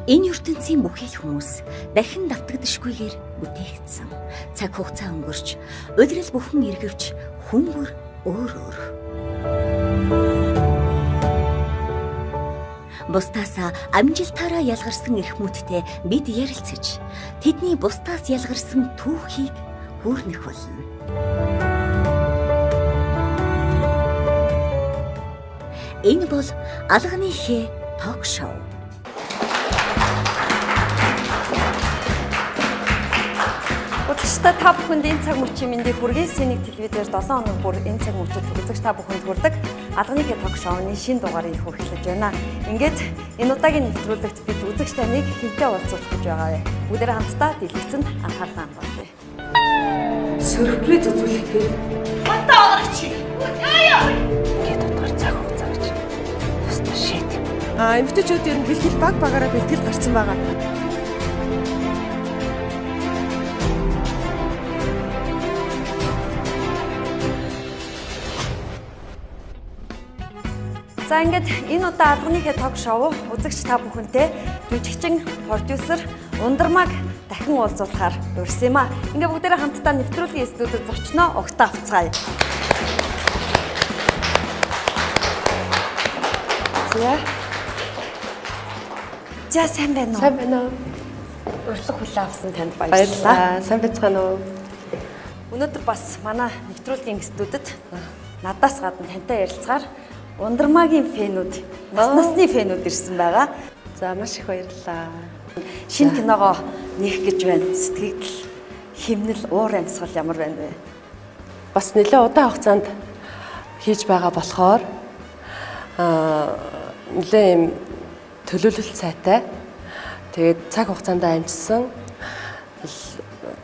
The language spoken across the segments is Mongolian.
Энэ ертөнцийн бүхий л хүмүүс дахин давтагдашгүйгээр бүтээгдсэн. Цаг хугацаа өнгөрч, удирал бүхэн эргэвч, хүн бүр өөр өөр. Бусдаас амжилтаараа ялгарсан эрхмүүдтэй бид ярилцаж, тэдний бусдаас ялгарсан түүхийг хүүрнэх болно. Энэ бол Алганы ток шоу. Үзэгчдээ та бүхэнд энэ цаг мөчийн мэндийг хүргэе. Синийг телевизээр 7 хоног бүр энэ цаг мөчид үзэгч та бүхэнд хүрдэг Алганы ток шоуны шинэ дугаарыг хүргэлж байна. Ингээд энэ удаагийн нэвтрүүлэгт бид үзэгч таныг хинтээ уулзах гэж байгаа. Бүгдээрээ хамтдаа дэлгэцэнд анхаарлаа хандуулъя. Сюрприз үзүүлэх гээд Хатаа оогч. Яа. гээд утгаар цаг хугацаа гэж. Тусдаа шийд. Эмэгтэйчүүд ер нь бэлтгэл баг багаараа бэлтгэл гарсан байгаа. За ингээд энэ удаа Алганы ток шоу үзэгч та бүхэнтэй жүжигчин продюсер Г.Ундармааг дахин уулзуулахаар урьсан юм аа. Ингээ бүгдээрээ хамтдаа нэвтрүүлгийн студид зочноо огтаа авцгаая. За сайн байна уу? Сайн байна уу? Урьдлах хүлээн авсан танд баярлалаа. Баярлалаа. Сайн байцгаана уу? Өнөөдөр бас манай нэвтрүүлгийн студид надаас гадна тантай ярилцгаар Г.Ундармаагийн фэнүүд, насны фэнүүд ирсэн байгаа. За маш их баярлалаа. Шинэ киногоо нээх гэж байна. Сэтгэгдэл, химнэл, уур амьсгал ямар байна вэ? Бас нэлээд удаан хугацаанд хийж байгаа болохоор нэлээд юм төлөвлөлт сайтай. Тэгээд цаг хугацаанд амжсан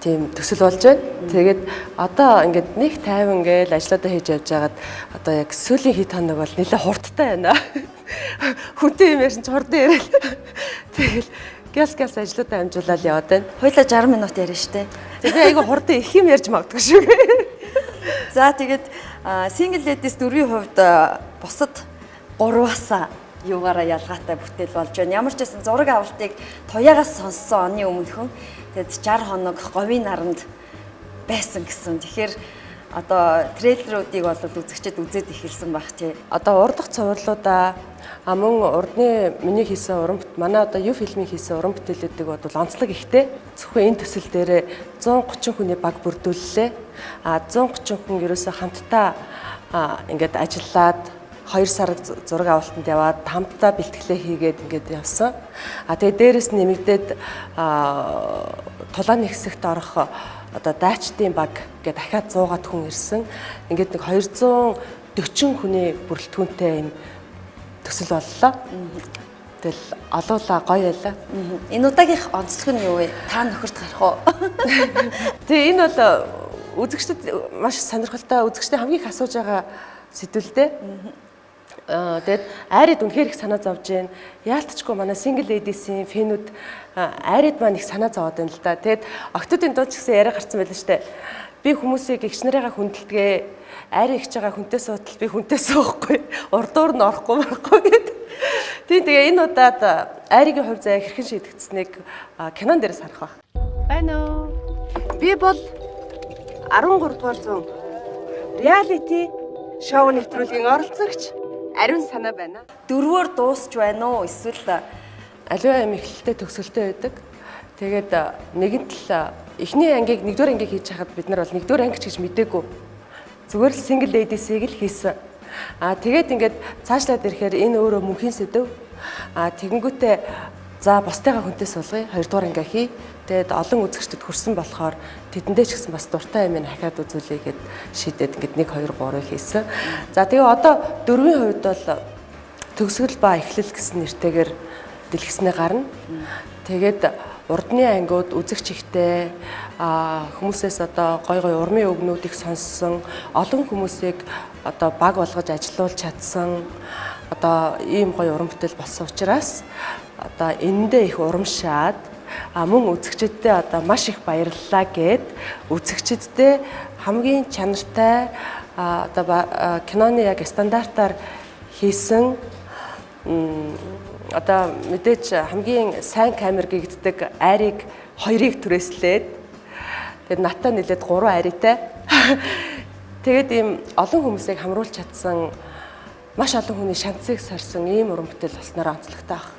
тийм төсөл болж байна. Тэгээд одоо ингээд нэг тайван гээл ажлуудаа хийж явж байгаад одоо яг сүүлийн хит хоног бол нэлээд хурдтай байна. Хүнтэй юм ярьсан ч хурдан яриад. Тэгэл гяс ажлуудаа амжуулаад яваад байна. Хойлоо 60 минут яриа штэ. Тэгээ айгу хурдан их юм ярьж магадгүй шүү. За тэгээд single ladies 4-ийн хувьд бусад 3-аас юугаараа ялгаатай бүтээл болж байна. Ямар ч байсан зураг авалтыг туяагаас сонссон оны өмнөхөн тэгээд 60 хоног говийн наранд байсан гэсэн. Тэгэхээр одоо трейлеруудыг бол үзэгчдэд үзээд эхэлсэн байх тий. Одоо урдах цувралуудаа мөн урдны миний хийсэн уран манай одоо U-Film-ийн хийсэн уран бүтээлүүдийг бол онцлог ихтэй. Зөвхөн энэ төсөл дээр 130 хүний баг бүрдүүллээ. 130 хүн ерөөсөө хамтдаа ингээд ажиллаад 2 сар зураг авалтанд яваад хамтдаа бэлтгэлээ хийгээд ингээд явсан. Тэгээ дээрэс нэмэгдээд тулааны хэсэгт орох одоо дайчдын баг гэдэг дахиад 100-аад хүн ирсэн. Ингээд нэг 240 хүний бүрэлдэхүүнтэй юм төсөл боллоо. Тэгэл олуулаа гоё байлаа. Энэ удаагийнх онцлог нь юу вэ? Та нөхөрт гарах уу? Тэгээ энэ бол үзэгчдэд маш сонирхолтой, үзэгчдийн хамгийн их асууж байгаа сэдвэл дээ. Тэгээд айрид үнэхээр их санаа зовж байна. Яалтчгүй манай single ladies-ийн фэнүүд айрид маань их санаа зовоод байна л да. Тэгээд октодын дунд ч гэсэн яриа гарсан байлаа штэ. Би хүмүүсийг эгч нарыгаа хүндэлтгээ, айр ихж байгаа хүнтэй суутал би хүнтэй суухгүй, урдуур нь орохгүй байхгүй гэдэг. Тэгээ энэ удаад айргийн хувь заяа хэрхэн шийдэгдсэнийг кинон дээрээс харах байх. Байна уу? Би бол 13 дугаар зуун реалити шоу нэвтрүүлгийн оролцогч Ариун санаа байна. 4-өөр дуусч байна уу? Эсвэл аливаа юм эхлэлтэй төгсгөлтэй байдаг. Тэгээд нэгэнт л эхний ангийг 1-р ангийг хийж хахад бид нар бол 1-р анги ч гэж мэдээгүй. Зүгээр л single ladies-ийг л хийсэн. Тэгээд ингээд цаашлаад ирэхээр энэ өөрөө мөнхийн сэдв. Тэгэнгүүтээ за бусдыгаа хүнтэй суулгая. 2-р ангиа хий. Тэгээд олон үзэгчдэд хүрсэн болохоор тэдэндээ ч гэсэн бас дуртай юм хахаад үзүүлээ гэд шийдээд ингээд 1 2 3-ыг хийсэн. За тэгээ одоо 4-ийн хувьд бол төгсгөл ба эхлэл гэсэн нэртэйгээр дэлгэснээ гарна. Тэгээд урдны ангиуд үзэгч ихтэй хүмүүсээс одоо гой урмын өгнүүдийг сонссон, олон хүмүүсийг одоо баг болгож ажилуулж чадсан одоо ийм гоё уран бүтээл болсон учраас одоо энэндээ их урамшаад мөн үзэгчдэдээ одоо маш их баярлалаа гэд үзэгчдэдээ хамгийн чанартай одоо киноны яг стандартаар хийсэн одоо мэдээж хамгийн сайн камер гэгддэг айрыг хоёрыг түрээслээд тэгээд натаа нэлээд 3 айртай. Тэгээд ийм олон хүмүүсийг хамруулж чадсан маш олон хүний шансыг сорсон ийм уран бүтээл болсноор онцлогтой баг.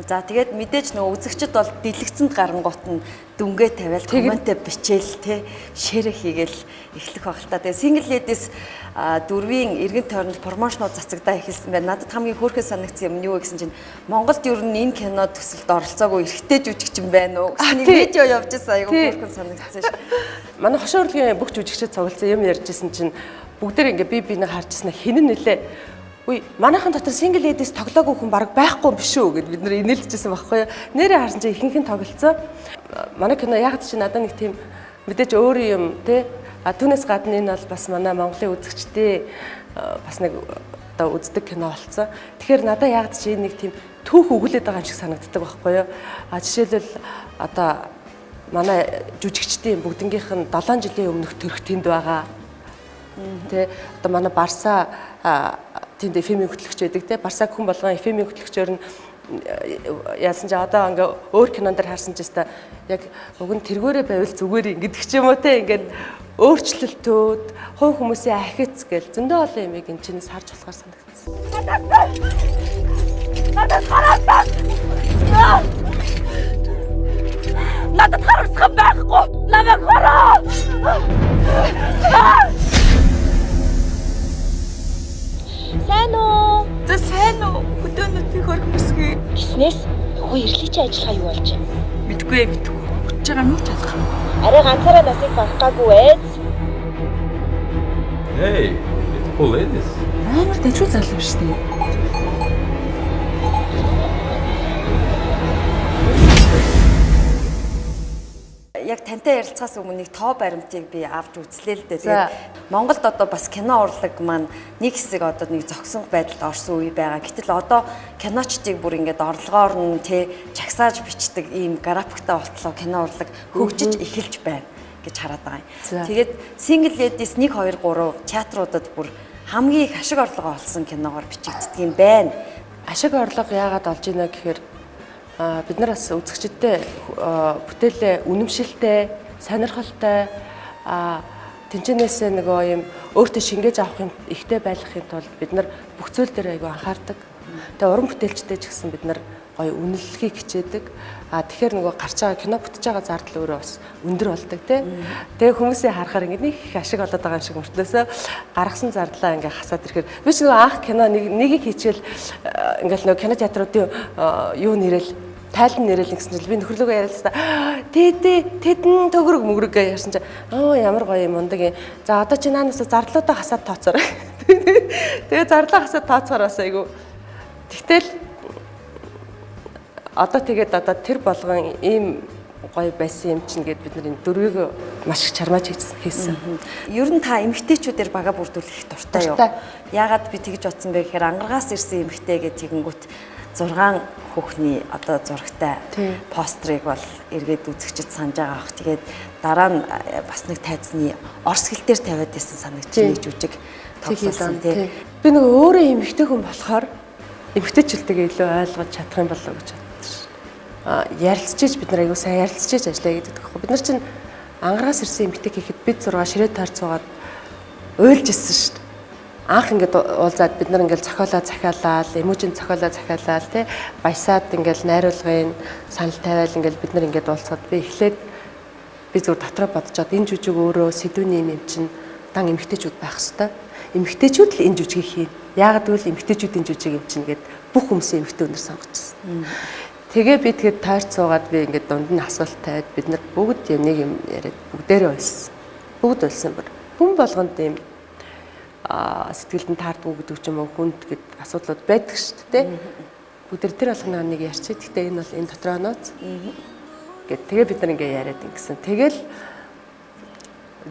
За тэгээд мэдээж нөгөө үзэгчд бол дэлгэцэнд гарангуут нь дүнгээ тавиал комментэ бичээл те ширэ хийгээл эхлэх баг л та. Тэгээд single ladies дөрвийн эргэн тойронд промошнууд цацагдаа эхэлсэн байна. Надад хамгийн хөөрхөн санагдсан юм нь юу гэсэн чинь Монголд ер нь энэ кино төсөлд оролцоогүй эрэгтэй жүжигчин байна уу гэсэн нэг видео явж байсан айгүй хөөрхөн санагдсан шүү. Манай хошоо урлагийн бүх жүжигчид цугласан юм ярьжсэн чинь бүгдээр ингээ би нэг харжсна хинэн нэлээ. Үгүй манайхан дотор single ladies тоглоогүй хүн баг байхгүй юм биш үү гэд бид нэр инээлжсэн байхгүй юу. Нэрээ харсан чинь ихэнх нь тоглолцоо. Манай кино яг ч надад нэг тийм мэдээж өөр юм те. Түүнээс гадна энэ бол бас манай Монголын үзэгчдээ бас нэг одоо үздэг кино болсон. Тэгэхээр надад яг ч нэг тийм түүх өгүүлээд байгаа юм шиг санагддаг байхгүй юу. Жишээлбэл одоо манай жүжигчдийн бүгднгийнх нь 7 жилийн өмнөх төрх тэнд байгаа. Тэ одоо манай Барса тэнд FM-ийн хөтлөгч байдаг те. Барсаг хүн болгон FM-ийн хөтлөгчөөр нь яасан ч одоо ингээ өөр кинонд харсан ч гэсэн яг уг нь тэргээрээ байвал зүгээр ингэдэг ч юм уу те. Ингээд өөрчлөлтүүд, хувь хүмүүсийн ахиц гэл зөндөө олон юмыг энэ чинээс харж болохоор санагдсан. Надад харагдах байхгүй. Намайг хараа. Сайн уу? За сайн уу? Өдөөнөд би хөрх бүсгүй. Гиснээс хөө ирлийчийн ажиллагаа юу болж байна? Мэдгүй. Хүч байгаа юм уу чадах. Арай ганцаараа насыг барахгүй ээ. Hey, it's cool ladies. Амар дэвшүү залуу шүү дээ. Яг тантай ярилцахаас өмнө нэг тоо баримтыг би авч үзлээ л дээ. Тэгээд Монголд одоо бас кино урлаг маань нэг хэсэг одоо нэг зогсон байдалд орсон үе байгаа. Гэтэл одоо киночдыг бүр ингээд орлогоор нь тэ чагсааж бичдэг ийм графиктай болтлоо кино урлаг хөгжиж эхэлж байна гэж хараад байгаа юм. Тэгээд single ladies 1 2 3 театруудад бүр хамгийн их ашиг орлого олсон киногоор бичигддэг юм байна. Ашиг орлого яагаад олж ийнэ гэхээр бид нар бас үзэгчдээ бүтээлээ үнэмшилтэй, сонирхолтой тэнцэнээсээ нөгөө юм өөртөө шингээж авах юм ихтэй байлгахын тулд бид нар бүх зүйл дээр айгүй анхаардаг. Тэгээ уран бүтээлчтэй ч гэсэн бид нар гоё үнэлэхийг хичээдэг. Тэгэхээр нөгөө гарч байгаа кино бүтэж байгаа зардал өөрөө бас өндөр болдог тий. Тэгээ хүмүүсийн харахаар ингэ нэг их ашиг олоод байгаа юм шиг мөртлөөсөө гаргасан зардлаа ингээ хасаад ирэхээр би ч нөгөө анх кино нэгийг хийчихэл ингээл нөгөө кино театруудын юу нэрэл тайлан нэрэл гэсэн чинь би нөхрөлөөгөө яриалсан. Тэдэн төгрөг мөгрөг гэж ярьсан чинь ямар гоё юм ундаг юм. За одоо чи наанаас зардлуудаа хасаад тооцоорой. Тэгээ зардлаа хасаад тооцохоор бас айгу. Тэгтэл одоо тэр болгон ийм гоё байсан юм чинь гэд бид нар энэ дөрвийг маш их чармааж хийсэн. Ер нь та эмэгтэйчүүдээр бага бүрдүүлэх их дуртай юу? Яагаад би тэгж бодсон бэ гэхээр ангаргаас ирсэн эмэгтэй гэж тэгэнгүүт 6 хүүхний одоо зурагтай пострыг бол эргээд үзэгчд санаж байгаа бах. Тэгээд дараа нь бас нэг тайзны орс хэл дээр тавиад байсан санагдчих нэг жүжиг тоглосон тий. Би нэг өөрөө эмэгтэй хүн болохоор эмэгтэйчүүдтэйгээ илүү ойлгож чадах юм болов уу гэж боддоо ш. Ярилцчиж бид нар аягүй сайн ярилцчиж ажиллая гэдэг тэгэхгүй. Бид нар чинь ангараас ирсэн эмэгтэй гэхэд бид 6 ширээ таар цуугаад уйлж ирсэн ш. Анх ингээд уулзаад бид нар ингээд зохиолоо захиалаад, эможийн зохиолоо захиалаад тий баясаад ингээд найруулгын санал тавиал ингээд бид нар ингээд уулзаад би эхлээд би зүгээр дотроо бодцоод энэ жүжиг өөрөө сэдвүүний юм чинь дан эмэгтэйчүүд байх хэвээр. Эмэгтэйчүүд л энэ жүжигийг хийн. Яагаад гэвэл эмэгтэйчүүдийн жүжиг юм чинь гээд бүх хүмүүсийн эмэгтэй өнөр сонгочихсон. Тэгээ би тэгээд тойр цуугаад би ингээд дунд нь асуулт тавиад бид нар бүгд нэг юм яриад бүгдээрээ уйлсан. Бүгд уйлсан бүр. Хүн болгонд юм сэтгэлд нь таардгүй гэдэг юм уу хүнд гэд асуудлууд байдаг шүү дээ. Бүгд тэр болгоно нэг ярьчих. Гэхдээ энэ бол энэ дотроо нууц. Гэт тэгээ бид нар ингээ яриад ингэсэн. Тэгэл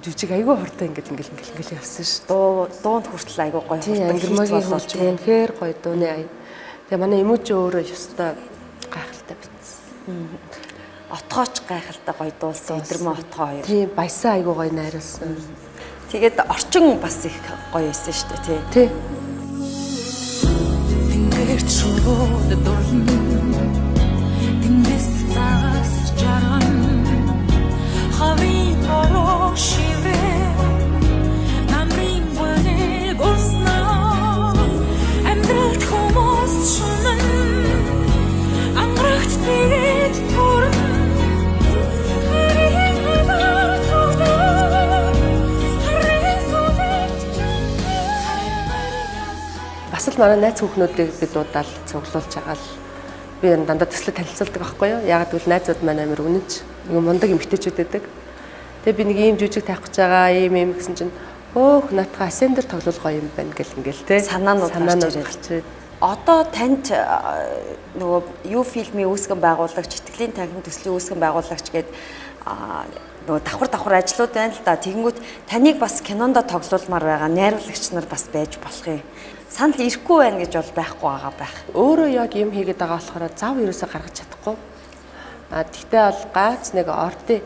жүжиг айгүй хурдан ингээл явсан шүү. Дуунд хүртэл айгүй гоё хурдан ангирмагийн хурц үнэхээр гоё дууны ая. Тэгээ манай эможи өөрөө ёстой гайхалтай битсэн. Отгооч гайхалтай гоё дуулсан. Ундармаа отгоо хоёр. Тийм баясаа айгүй гоё найруулсан. Тэгээд орчин бас их гоё байсан шүү дээ тий. Ингээд шууд дурлан манай найз хүүхнүүдийг би дуудаал цуглуулж байгаа л би дандаа төслөд танилцуулдаг байхгүй юу? Яг гэвэл найзууд маань амар үнэнч нэг мундаг эмэгтэйчүүд байдаг. Тэгээ би нэг ийм жүжиг тавих гэж байгаа ийм гэсэн чинь өөх натга асендер тоглол гоё юм байна гэл ингээл те санаанууд гарч ирээд. Одоо танд нөгөө U-Film-ийн үүсгэн байгуулагч, итгэлийн танхим төслийн үүсгэн байгуулагч гээд нөгөө давхар ажлууд байна л да. Тэгэнгүүт таныг бас кинонд тоглуулмаар байгаа найруулагч нар бас байж болох юм. Санал ирэхгүй байна гэж бол байхгүй байгаа байх. Өөрөө яг юм хийгээд байгаа болохоор зав ерөөсө гаргаж чадахгүй. Тэгтээ бол гац нэг ордын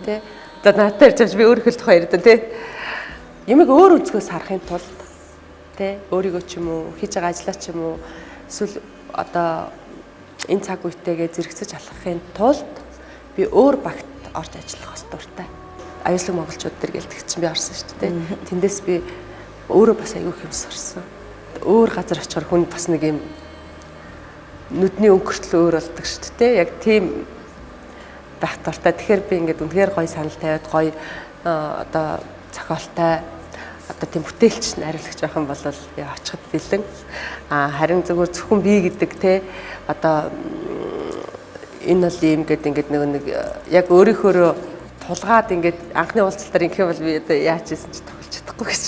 тий. Одоо надад ярьж би өөрөө хэл тухай ярьдаг тий. Ямиг өөр өнцгөөс харахын тулд тий өөрийгөө ч юм уу хийж байгаа ажлаа ч юм уу эсвэл одоо энэ цаг үетэйгээ зэрэгцэж алхахын тулд би өөр багт орж ажиллах бас дуртай. Аюулгүй монголчууд төр гэлдэг чинь би орсон шүү дээ. Тэндээс би өөрөө бас аягүй хэмс орсон. Өөр газар очихоор хүн бас нэг юм нүдний өнгөртөл өөр болдог шүү дээ. Яг тийм байх дуртай. Тэгэхээр би ингээд үнэхээр гоё санал тавиад гоё одоо зохиолтой одоо тийм бүтээлч найруулагч байх юм бол очиход бэлэн. Харин зөвхөн би гэдэг те одоо энэ бол юм гэдэг ингээд нэг яг өөрийнхөө тулгаад ингээд анхны уулзалтаар ингэх бол би одоо яаж хийсэн ч тоглож чадахгүй гэж.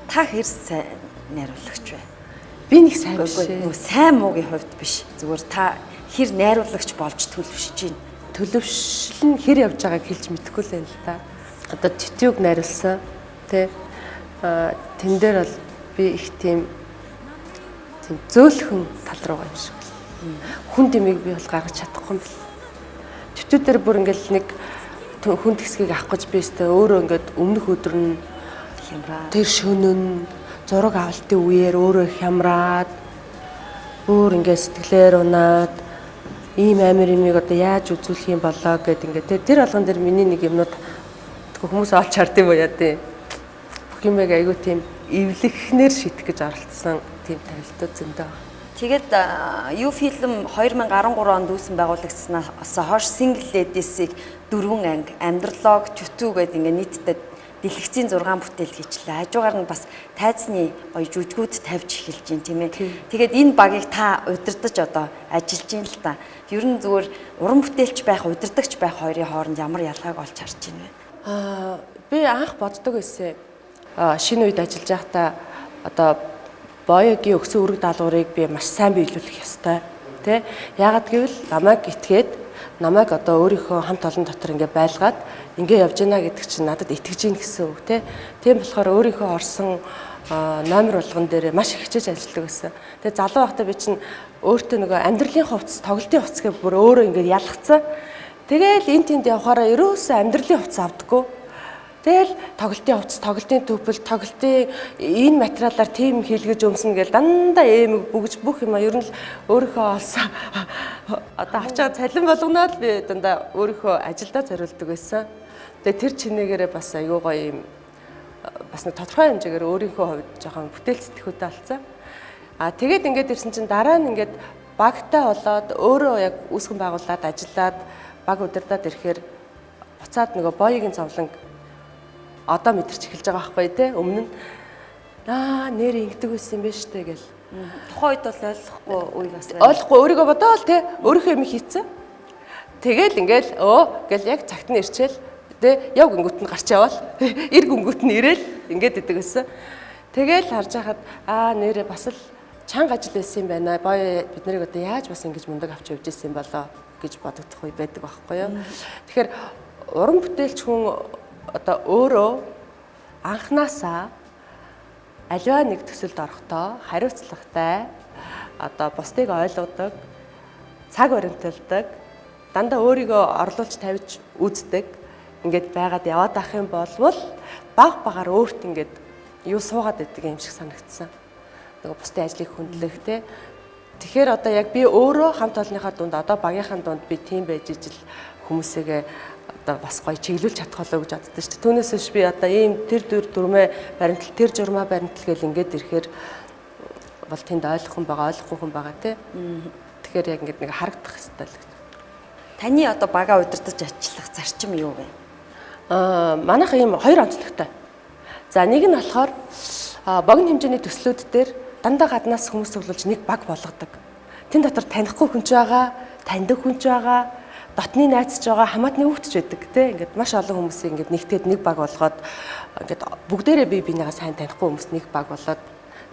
Та хэр сайн найруулагч вэ? Би нэг сайн биш. Сайн муугийн хувьд биш. Зүгээр та хэр найруулагч болж төлөвшөж байна? Төлөвшил нь хэр явж байгааг хэлж мэдэхгүй л байна л да. Одоо тэтюг найруулсан тий тэн дээр бол би их тийм зөөлхөн тал руугаа юм шиг байна. Хүн дэмийг би бол гаргаж чадахгүй юм бэл. Тэтүү дээр бүр ингээл нэг хүн тэсгийг авах гэж би өстэй өөрөө ингээд өмнөх өдөр нь хямраа. Тэр шөнөн зураг авалтын үеэр өөрөө хямраад бүр ингээд сэтгэлээр унаад ийм амир юмыг одоо яаж үзүүлэх юм болоо гэд ингээд тэр алган дээр миний нэг юмнууд хүмүүс олж хард юм уу яа тий. Бүх юмэг айгүй тийм эвлэхнэр шитгэх гэж оролцсон тийм тавилтууд зөндөө. Тэгээд U-Film 2013 онд үүсгэн байгуулагдсанаас хойш single ladies-ийг 4 анги, амьдралог, чүтүү гэдэг ингээ нийтдээ дэлгэцийн 6 бүтээл хийчлээ. Хажуугаар нь бас тайзны гоё жүжгүүд тавьж эхэлж байна тийм ээ. Тэгээд энэ багийг та удирдах одоо ажиллаж байна л та. Ер нь зүгээр уран бүтээлч байх, удирдагч байх хоёрын хооронд ямар ялгааг олж харж байна вэ? Би анх боддог байсан. Шинэ үед ажиллаж байхдаа одоо боёгийн өгсөн үрэг даалгаврыг би маш сайн биелүүлэх ёстой. Тэ? Яагаад гэвэл намайг итгээд намайг одоо өөрийнхөө хамт олон дотор ингээ байлгаад ингээ явж гинэ гэдэг чинь надад итгэж гин гэсэн үг тий. Тийм болохоор өөрийнхөө орсон номер болгон дээр маш их хичээж ажилладаг байсан. Тэгээ залуу байхдаа би чинь өөртөө нөгөө амьдралын хувцас, тоглолтын хувцас гэх бүр өөрөө ингээ ялгцсан. Тэгээл эн тэнд явахаараа ерөөсөө амьдралын хувцас авдаггүй. Тэгэл тоглолтын хувцас, тоглолтын төвпөл, тоглолтын энэ материалаар тийм хийлгэж өмснө гэл дандаа ээмэг бүгж бүх юм ер нь л өөрийнхөө олсон одоо авчаад цалин болгоноод би дандаа өөрийнхөө ажилдаа зориулдаг байсан. Тэгээ тэр чинээгээрээ бас аюу гоё юм бас нэг тодорхой хэмжээгээр өөрийнхөө хувьд жоохон бүтээл сэтгэхүйтэй болсон. Тэгээд ингээд ирсэн чинь дараа нь ингээд багтай болоод өөрөө яг үүсгэн байгуулад ажиллаад баг удирдаад ирэхээр буцаад нөгөө боёгийн зовлон одоо мэдэрч эхэлж байгаа байхгүй тий өмнө нь нэр ингэдэг байсан юм байна штэ гэл. Тухайн үед бол ойлгохгүй үе бас байна. Ойлгохгүй өөрийгөө бодоол тий өөрийнхөө юм хийцэн. Тэгэл ингээл гэл яг цагт нь ирчээл тий яв гингүүт нь гарч яваал эр гингүүт нь ирээл ингээд идэг байсан. Тэгэл харж хахад нэрээ бас л чанга ажил байсан юм байна. Боё бид нарыг одоо яаж бас ингэж мундаг авч явж ирсэн болоо гэж бодогдох үе байдаг байхгүй юу. Тэгэхээр уран бүтээлч хүн одоо өөрөө анханасаа аливаа нэг төсөлд орохдоо хариуцлагатай одоо бусдыг ойлгодог, цаг баримталдаг, дандаа өөрийгөө орлуулж тавьж үздэг ингээд байгаад яваад ах юм болвол баг багаар өөрт ингээд юу суугаад байдаг юм шиг санагдсан. Нөгөө бусдын ажлыг хөндлөх те. Тэгэхээр одоо яг би өөрөө хамт олонныхаа дунд одоо багийнхаа дунд би тийм байж ижил хүмүүсээгээ одоо бас гоё чиглүүлж чадах болоо гэж боддоо шүү дээ. Түүнээс биш би одоо ийм тэр дүрмээ баримтал тэр журмаа баримтал гэл ингээд ирэхээр бол тэнд ойлгох хүн байгаа, ойлгохгүй хүн байгаа тий. Тэгэхээр яг ингээд нэг харагдах хэрэгтэй л гэж. Таны одоо бага удирдах ажиллах зарчим юу вэ? Манайх ийм хоёр онцлогтой. За нэг нь болохоор богино хэмжээний төслүүд дээр дандаа гаднаас хүмүүс цуглуулж нэг баг болгодог. Тэн дотор танихгүй хүн ч байгаа, таньдаг хүн ч байгаа, дотны найз ч байгаа, хамаатны хүүхэд ч байдаг тий. Ингээд маш олон хүмүүсийг ингээд нэгтгээд нэг баг болгоод ингээд бүгдээрээ бие бинийгаа сайн танихгүй хүмүүс нэг баг болоод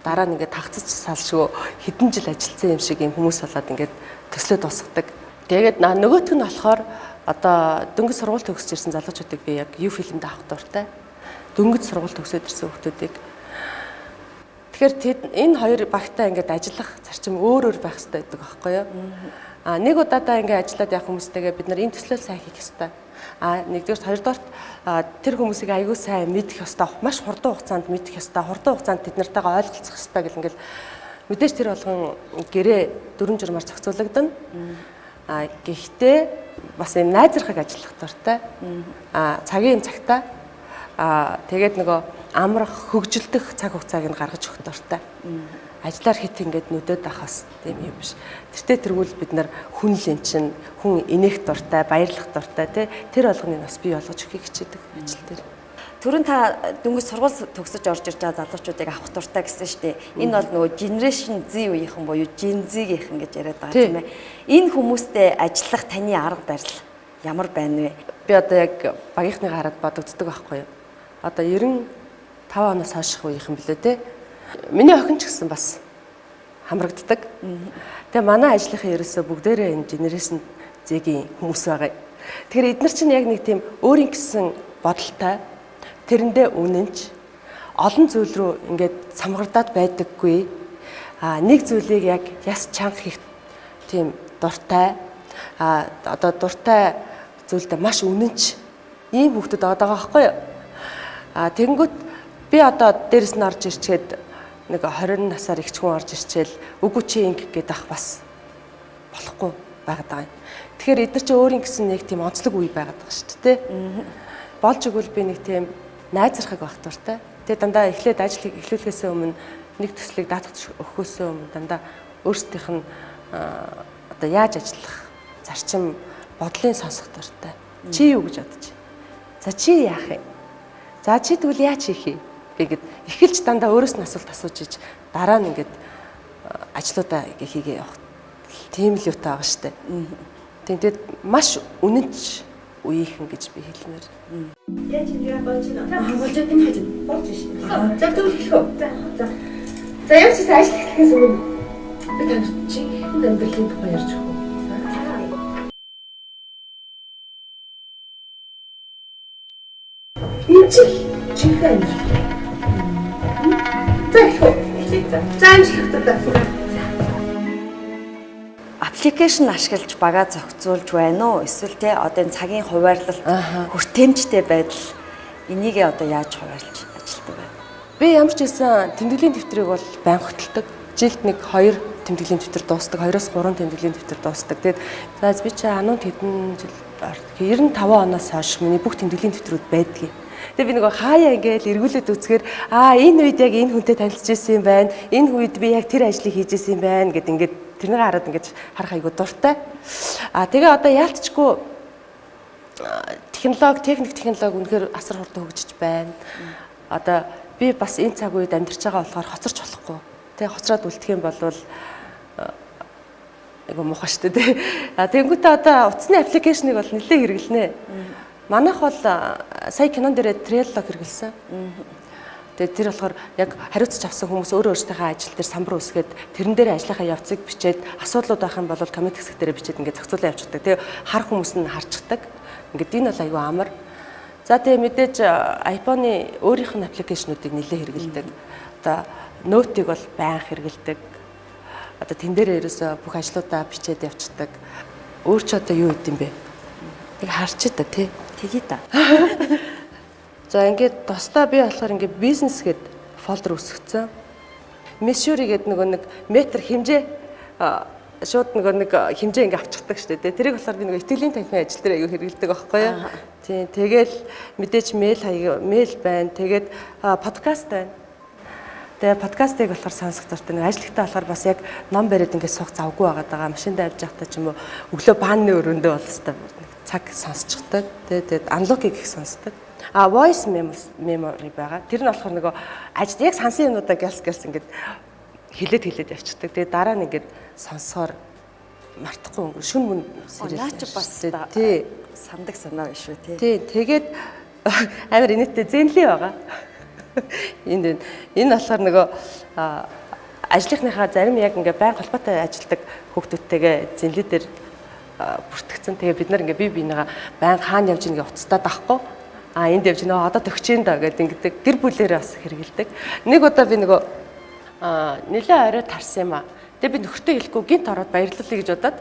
дараа нь ингээд тагцаж салшгүй хэдэн жил ажилласан юм шиг юм хүмүүс болоод ингээд төслөө дуусгадаг. Тэгээд нөгөөх нь болохоор одоо дөнгөж сургууль төгсөж ирсэн залуучуудыг би яг U-Film-д авах дуртай. Дөнгөж сургууль төгсөөд ирсэн хүмүүсийг. Тэгэхээр энэ хоёр багтаа ингээд ажиллах зарчим өөр байх хэрэгтэй гэдэг байхгүй юу? Нэг удаадаа ингээд ажиллаад явах хүмүүстэйгээ бид нар энэ төслөө сайн хийх ёстой. Нэгдүгээр хоёрдугаар тэр хүмүүсийг аягүй сайн мэдэх ёстой. Маш хурдан хугацаанд мэдэх ёстой. Хурдан хугацаанд тэд нартайгаа ойлголцох ёстой гэл ингээд мэдээж тэр болгон гэрээ дүрм журмаар зохицуулагдана. Гэхдээ бас юм найзрахыг ажиллах дуртай. Цагийн цагтаа тэгээд нөгөө амрах, хөгжилдөх цаг хугацааг нь гаргаж өгөх дуртай. Ажлаар хит ингээд нүдэд ахаас тийм юм биш. Тэртээ тэргүүл бид нар хүн л эн чинь хүн инех дуртай, баярлах дуртай тий. Тэр болгоныг бас бий болгож өгөхийг хичээдэг ажил дээр. Түрүүн та дөнгөж сургууль төгсөж орж ирж байгаа залуучуудыг авах дуртай гэсэн шүү дээ. Энэ бол нөгөө Generation Z үеийнхэн буюу Gen Z-ийнхэн гэж яриад байгаа тийм ээ. Энэ хүмүүстэй ажиллах таны арга барил ямар байна вэ? Би одоо яг багийнхныг хараад бодогддог байхгүй юу? Одоо 95 оноос хойших үеийнхэн билээ те. Миний охин ч гэсэн бас хамрагддаг. Тэгээ манай ажлынхаа ерөөсөө бүгдээрээ энэ Generation Z-ийн хүмүүс байгаа. Тэгэхээр эдгээр чинь яг нэг тийм өөрийн гэсэн бодолтой, тэрэндээ үнэнч, олон зүйл рүү ингээд самгардаад байдаггүй. Нэг зүйлийг яг яс чанга хийх тийм дуртай. Одоо дуртай зүйлдээ маш үнэнч ийм хүмүүс байгаа байхгүй юу? Тэгэнгүүт би одоо дээрэс нь орж ирчээд нэг 20 насаар ихч хүн орж ирчээл үгүй чи инг гэдэг ах бас болохгүй байгаад байгаа юм. Тэгэхээр эдгээр чи өөрийн гэсэн нэг тийм онцлог үе байгаад байгаа шүү дээ. Болж игэл би нэг тийм найзрахыг байх дуртай. Тэгээ дандаа эхлээд ажил эхлүүлэхээс өмнө нэг төслийг даатгах өгөхөөс өмнө дандаа өөрсдийнх нь одоо яаж ажиллах зарчим бодлын сонсох дуртай. Чи юу гэж бодож байна? За чи яах юм? За чи тэгвэл яаж хийх юм? Ингээд эхэлж дандаа өөрөөс нь асуулт асууж иж дараа нь ингээд ажлуудаа хийгээ явах. Тийм л юутай байгаа штэ. Тэгээд маш үнэнч үеийнхэн гэж би хэлмээр. Яаж ингэ болж байна? Болж байгаа юм хаж болж шин. За тэгвэл хэлэх үү? За. За яг ч ажил эхлэхээс өмнө би танарт чинь амьдралын тухай ярьж өгөх үү? Энэ чихээ амьдрал. За хэлэх үү? За амжилттай. Аппликейшн ашиглаж багаа зохицуулж байна уу? Эсвэл те одоо энэ цагийн хуваарлалт хүртээмжтэй байдал энийгээ одоо яаж хуваарлж ажилтдаг вэ? Би ямар ч хэлсэн тэмдэглэлийн дэвтрийг бол байнга хөтэлдэг. Жилд нэг 2 тэмдэглэлийн дэвтэр дуустдаг, 2-оос 3 тэмдэглэлийн дэвтэр дуустдаг. Тэгээд за би чи анууд хэдэн жил 95 оноос хойш миний бүх тэмдэглэлийн дэвтрүүд байдгийг. Тэгээ би нөгөө хаяа ингээл эргүүлээд үзэхээр энэ үед яг энэ хүнтэй танилцж ирсэн юм байна. Энэ үед би яг тэр ажлыг хийж ирсэн юм байна гэд ингээд тэрнийг хараад ингэж харах айгуу дуртай. Тэгээ одоо яалтчгүй техник технологи үнэхээр асар хурдан хөгжиж байна. Одоо би бас энэ цаг үед амьдарч байгаа болохоор хоцорч болохгүй. Тэ хоцроод үлдэх юм бол айгуу муухай шүү дээ. Тэнгүүтээ одоо утасны аппликейшнийг бол нэлээд хэрэглэнэ. Манайх бол сая кинон дээр трейлог хэрэгэлсэн. Тэгээд тэр болохоор яг хариуцж авсан хүмүүс өөрөө өөрсдийнхөө ажил дээр самбар үсгээд тэрэн дээр ажлынхаа явцыг бичээд асуудлууд байх юм бол коммент хэсэг дээр бичээд ингээд зохицуулаад явчихдаг. Тэгээ хар хүмүүс нь харцдаг. Ингээд энэ бол аюу амар. За тэгээ мэдээж iPhone-ы өөрийнх нь аппликейшнуудыг нэлээд хэрэгэлдэг. Одоо ноутыг бол байнга хэрэгэлдэг. Одоо тэн дээр ерөөсө бүх ажлуудаа бичээд явчихдаг. Өөр ч одоо юу гэдэм бэ? Тэг харчиад та тий. Тэгье та. За ингээд тостоо би болохоор ингээд бизнес гэд фолдер үүсгэсэн. Measure гэдэг нөгөө нэг метр хэмжээ шууд нөгөө нэг хэмжээ ингээд авчихдаг шүү дээ. Тэрийг болохоор би нөгөө итгэлийн танхимын ажил дээр аягүй хэрэгэлдэг байхгүй юу? Тийм. Тэгэл мэдээж мэйл байна. Тэгээд подкаст байна. Тэгээ подкастыг болохоор сонсох дуртай. Нэг ажлагтаа болохоор бас яг ном бариад ингээд суух завгүй байгаа. Машинд авч явахдаа ч юм уу өглөө бааны өрөөндөө бол хэвээр цаг сонсчихдаг. Тэгээд аналогыг их сонсдог. Voice memory байгаа. Тэр нь болохоор нөгөө ажил яг сансан юмудаа гэлс ингээд хэлээд явчихдаг. Тэгээ дараа нь ингээд сонсохоор мартахгүй өнгөр шүн мөн Наа чи бас тий сандаг санаа биш үү тий. Тий тэгээд амар инээдтэй зэнлээ байгаа. Энэ болохоор нөгөө ажлынхныхаа зарим яг ингээ байн холбоотой ажилдаг хүүхдүүдтэйгээ зэнлээ дээр бүртгэгдсэн. Тэгээ бид нар ингээ бие бинийгаа байн хаана явж ингээ уцтаад авахгүй. Энд явж нөө одоо төгчэн даа гэдэг ингээд гэр бүлээрээ бас хэрэгэлдэг. Нэг удаа би нөгөө нэлээ орой тарсан юм аа. Тэгээ би нөхөртөө хэлэхгүй гинт ороод баярлалаа гэж бодоод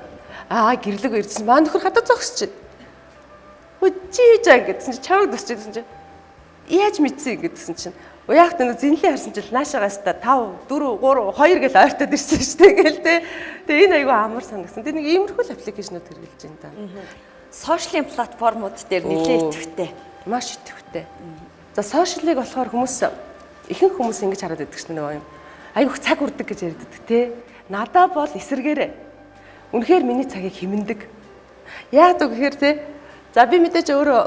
гэрлэг ирсэн. Маа нөхөр хатаа зогсож байна. Үчижаа гэдсэн чинь чамд тусч гэсэн чинь яаж мэдсэн гэдсэн чинь уяахт нэг зинлээ харсан чинь наашаагаас та 5 4 3 2 гэж ойртоод ирсэн шүү дээ гээл те. Тэгээ энэ айгүй амар санагдсан. Тэгээ нэг иймэрхүү аппликейшнууд хэрэгжилж байна да. Сошиалын платформуд дээр нэлээд идэвхтэй. Маш идэвхтэй. За сошиалыг болохоор ихэнх хүмүүс ингэж хараад байдаг шнэ нөгөө юм. Айгүйх цаг үрдэг гэж ярьдаг те. Надаа бол эсэргээрээ. Үнэхээр миний цагийг хэмндэг. Яг гэхээр те. За би мэдээж өөрөө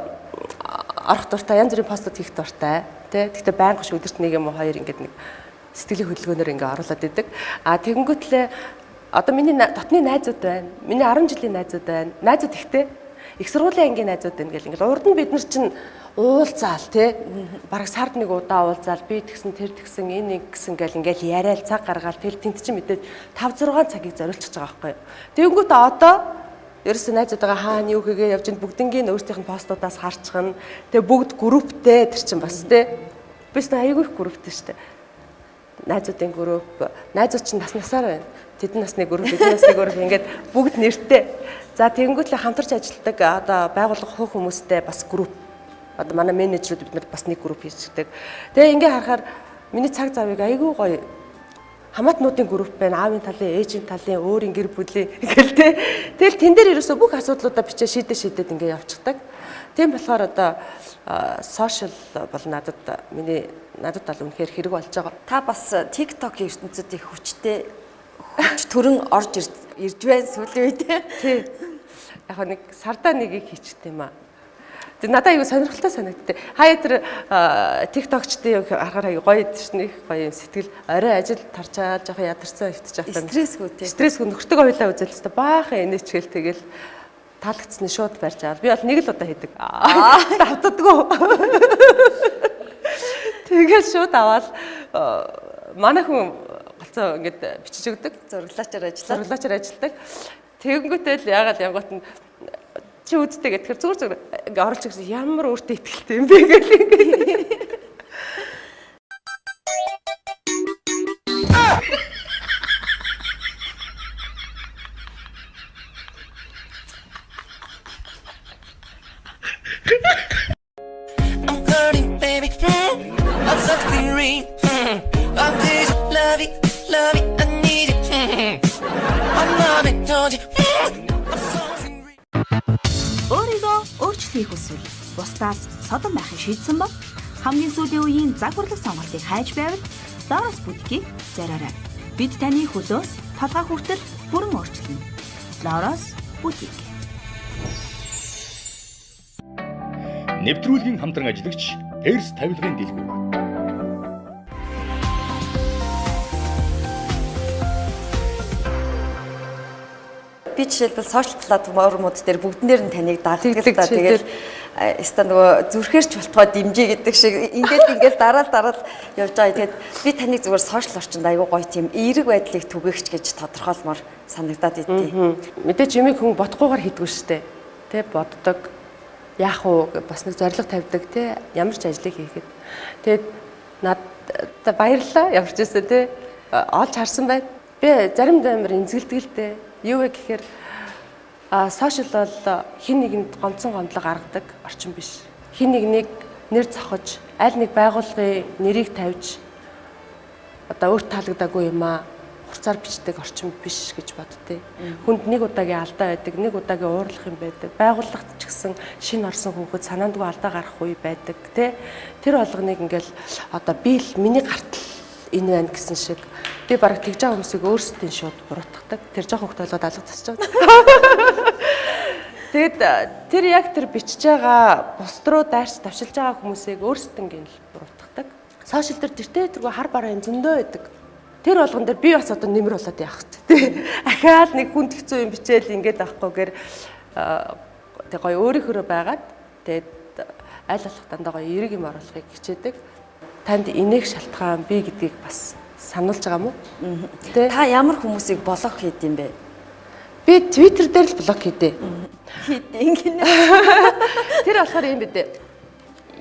орох дуртай, янз бүрийн постууд хийх дуртай. Тэ. Гэхдээ байнга өдөрт нэг юм уу хоёр ингээд нэг сэтгэлийн хөдөлгөөнөөр ингээ оруулаад идэг. Тэгэнгүүтлээ одоо миний дотны найзууд байна. Миний 10 жилийн найзууд байна. Найзууд ихтэй. Их сургуулийн ангийн найзууд байна гэл ингээл урд нь бид нар чинь уулзаал тий. Бараг сард нэг удаа уулзаал би тэгсэн тэр тэгсэн энэ нэг гэсэн гэл ингээл яриад цаг гаргаал тэр тент чинь мэдээд 5 6 цагийг зориулчихж байгаа байхгүй. Тэгэнгүүт одоо ерөөсөө найзуудаа хаана юу хийгээ явж ин бүгднгийн өөрсдийнх нь постуудаас харчихна. Тэгээ бүгд групптэй тэр чинь бас тий. Бис нэг аягүй их групптэй шүү дээ. Найзуудын групп, найзууд чинь насаар байна. Тэдэн насны групп, эдэн насны групп ингээд бүгд нэртэй. За тэгэнгүүтлээ хамтарч ажилладаг одоо байгууллага хөөх хүмүүстэй бас групп. Одоо манай менежерүүд бид нар бас нэг групп хийждэг. Тэгээ ингээ харахаар миний цаг завыг аягүй гоё хамаатнуудын групп байна. Аавын талын, ээжийн талын, өөрийн гэр бүлийн ингээл тий. Тэгэл тэн дээр ерөөсөө бүх асуудлуудаа бичээ шийдээд ингээ явчихдаг. Тийм болохоор одоо сошиал бол надад тал үнэхээр хэрэг болж байгаа. Та бас TikTok ертөнцид их хүч төрөн орж ирж байна сүүлийн үед тий. Яг нэг сардаа нэгийг хийчихтэй юм аа. Тэг надад аюу сонирхолтой санагдтыг. Хаяа тэр TikTok-чдын харахаар аюу гоё идэж нэг гоё сэтгэл орой ажил тарчаад жоохон ядарсан өвтөж байгаа. Стрессгүй тий. Стрессгүй нөхөртөөгөө хойлоо үзэл хэвээр баахан энэчгээл тэгэл таалагдсны шууд барьж аваад би бол нэг л удаа хийдэг. Давтдаггүй. Тэгэл шууд аваад манай хүн голцоо ингээд бичиж өгдөг. Зураглаачаар ажилладаг. Тэгэнгүүтэл яагаад янгуут нь чи үздэг гэхээр зүгээр ингээ оруулж ирсэн ямар өөртөө ихтэй юм бэ гэх юм. I'm hurting, baby. I'm something real. I'm this love it, I need it. I'm not it, told you. I'm something real. Өөрийгөө өөрчлөхийг хүсвэл бусдаас содон байхыг шийдсэн бол хамгийн сүүлийн үеийн загварлаг сонголтыг хайж байвал Лорос бутикийг зориорой. Бид таны хөлөөс толгой хүртэл бүрэн өөрчилнө. Лорос бутик. Нэвтрүүлгийн хамтран ажиллагч Тэрс тавилгын дэлгүүр. Би жишээлбэл сошиал платформуд дээр бүгдэн дээр нь таныг дагдаг л да. Тэгээд ста нөгөө зүрхээрч болтгоо дэмжиж гэдэг шиг ингээл дараал явж байгаа. Тэгээд би таныг зүгээр сошиал орчинд аягүй гоё тийм эерэг байдлыг түгээгч гэж тодорхойлмоор санагдаад идэв. Мэдээж юмыг хүн бодохгүйгээр хийдэггүй шүү дээ. Тэ боддог. Яах уу бас нэг зориг тавьдаг те ямар ч ажлыг хийхэд. Тэгээд надад баярлалаа явж ирсэн те олж харсан байна. Би заримдаа амар эмзэгэлдэг л дээ. Юу вэ гэхээр сошиал бол хин нэгэнд гомцон гомдлого гаргадаг орчин биш. Хин нэгнийг нэр зохиж, аль нэг байгууллагын нэрийг тавьж одоо өөрт таалагдаагүй юм аа хурцаар бичдэг орчин биш гэж боддتي. Хүнд нэг удаагийн алдаа байдаг, нэг удаагийн уурлах юм байдаг. Байгууллагт ч гэсэн шинэ орсон хүүхэд санаандгүй алдаа гарах үе байдаг, тэ. Тэр болгоныг ингээл одоо би л миний гартал энэ байна гэсэн шиг би бараг тэгж байгаа хүмүүсийг өөрсдөө шууд буруутгадаг. Тэр жоохон хөлт болоод алга тасч байгаа. Тэгэд тэр яг тэр бичиж байгаа бус руу дайрч давшилж байгаа хүмүүсийг өөрсдөө ингээл буруутгадаг. Сошиал дээр тэртээ тэргүй хар бараа юм зөндөө байдаг. тэр болгон дээр би бас одоо нэмэр болоод явах хэрэгтэй. Ахаал нэг хүнд хэцүү юм бичээл ингээд авахгүйгээр тэг гоё өөрийнхөө байгаад тэгээд аль болох дандаа гоё эрэг юм оруулахыг хичээдэг. Танд инээх шалтгаан би гэдгийг бас сануулж байгаа мó? Та ямар хүмүүсийг блок хийд юм бэ? Би Twitter дээр л блок хийдэ. Ингэнэ. Тэр болохоор юм бэ?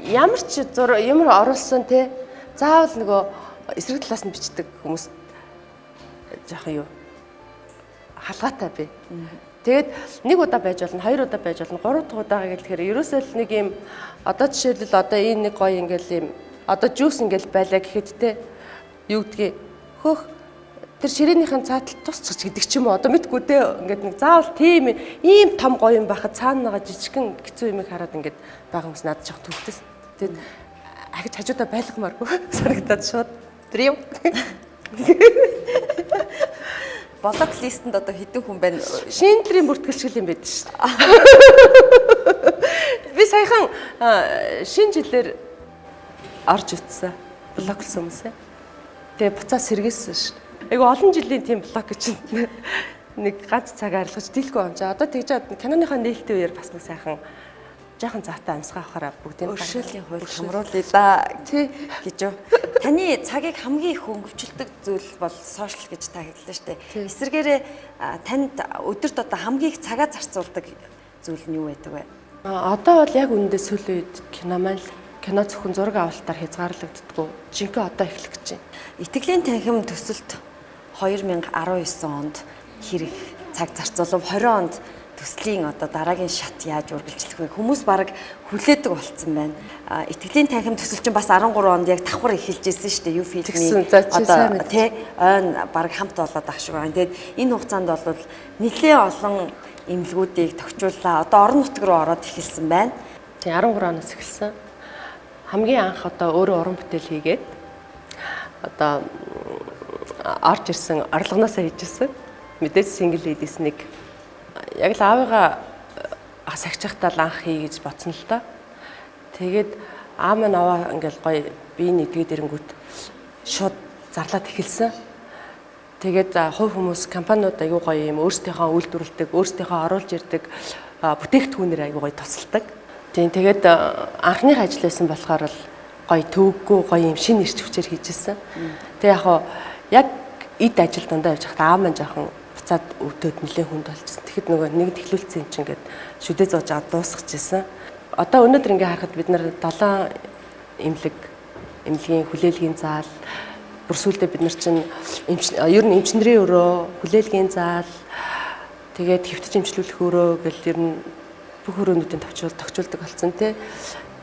Ямар ч ямар оруулсан те заавал нөгөө эсрэг талаас нь бичдэг хүмүүс жоохон юу халгаатай би. Тэгээд нэг удаа байж болно, хоёр удаа байж болно, гурав дахь удаа гэхээр ерөөсөө л нэг юм одоо жишээлбэл одоо энэ нэг гоё ингээл юм одоо жуус ингээл байлаа гэхэд те юу гэдгийг хөөх тэр ширээнийхэн цаатал тусчих гэдэг ч юм уу одоо мэдгүй те ингээд нэг заавал тийм ийм том гоё юм байхад цаана байгаа жижигхэн хэцүү юмыг хараад ингээд байгаа хүмүүс надад жоох төвхтэс. Тэгээд ахиж хажуудаа байлгамааргүй санагдаад шууд дрим. Блок листэнд одоо хэдэн хүн байна? Шинэдрийн бүртгэлчл юм байдаг шүү. Би саяхан шинэ жилээр орж утсан блоклсон хүмүүсээ. Тэгээ буцаа сэргээсэн шүү. Айгу олон жилийн тийм блок гэж нэг ганц цаг арилгаж дийлгүй амжаа. Одоо тэгж киноныхаа нээлттэй үеэр бас нэг сайхан жоохон завтай амсгаа авахаараа бүгдийн өршөөлийн хууль хамруулъя да гэж юу. Таны цагийг хамгийн их хөнгөвчлөдөг зүйл бол сошиал гэж та хэллээ шүү дээ. Эсвэргээрээ танд өдөрт одоо хамгийн их цагаа зарцуулдаг зүйл нь юу байдаг вэ? Одоо бол яг үүндээ сүүлийн үед кино зөвхөн зураг авалтаар хязгаарлагддаггүй. Жинхэнэ одоо эхлэх гэж байна. Итгэлийн танхим төсөлд 2019 онд хэрэг цаг зарцуулав. 20 онд төслийн одоо дараагийн шат яаж үргэлжлэх вэ? Хүмүүс баг хүлээдэг болцсон байна. Итгэлийн танхим төсөл чинь бас 13 онд яг давхар эхэлж ирсэн шүү дээ. U-Film-ийн одоо тий ойн баг хамт болоод ах шиг байна. Тэгээд энэ хугацаанд бол нэлээд олон эмнэлгүүдийг тохижууллаа. Одоо орон нутг руу ороод эхэлсэн байна. Тий 13 оноос эхэлсэн. Хамгийн анх одоо өөрөө уран бүтээл хийгээд одоо орж ирсэн орлогоноосоо хийжсэн. Мэдээж single ladies нэг яг л аавыгаа асагчхтаа л анх хий гэж бодсон л та. Тэгээд аав маань аваа ингээл гоё биений идгээд ирэнгүүт шууд зарлаад эхэлсэн. Тэгээд хувь хүмүүс компаниуд аягүй гоё юм өөрсдийнхөө үйлдвэрлэдэг, өөрсдийнхөө оруулж ирдэг бүтээгдэхүүнээр аягүй гоё тусалдаг. Тэгээд анхных ажил байсан болохоор л гоё төвөггүй гоё юм шинэ ирч хүчээр хийжсэн. Тэгээд яг эд ажил дандаа явж хахад аав маань жоохон буцаад өвдөд нэлээд хүнд болчихсон. Тэгэхэд нөгөө нэг тэглүүлсэн юм чинь ингээд шүдээ зоож аваад дуусгаж ирсэн. Одоо өнөөдөр ингээ харахад бид нар 7 эмнэлгийн хүлээлгийн заал бүр сүүлдээ бид нар чинь ер нь эмчнэрийн өрөө, хүлээлгийн заал тэгээд хэвтэж эмчлүүлэх өрөө гэл ер нь бүх өрөөнүүдийн тохижуулдаг болсон тий.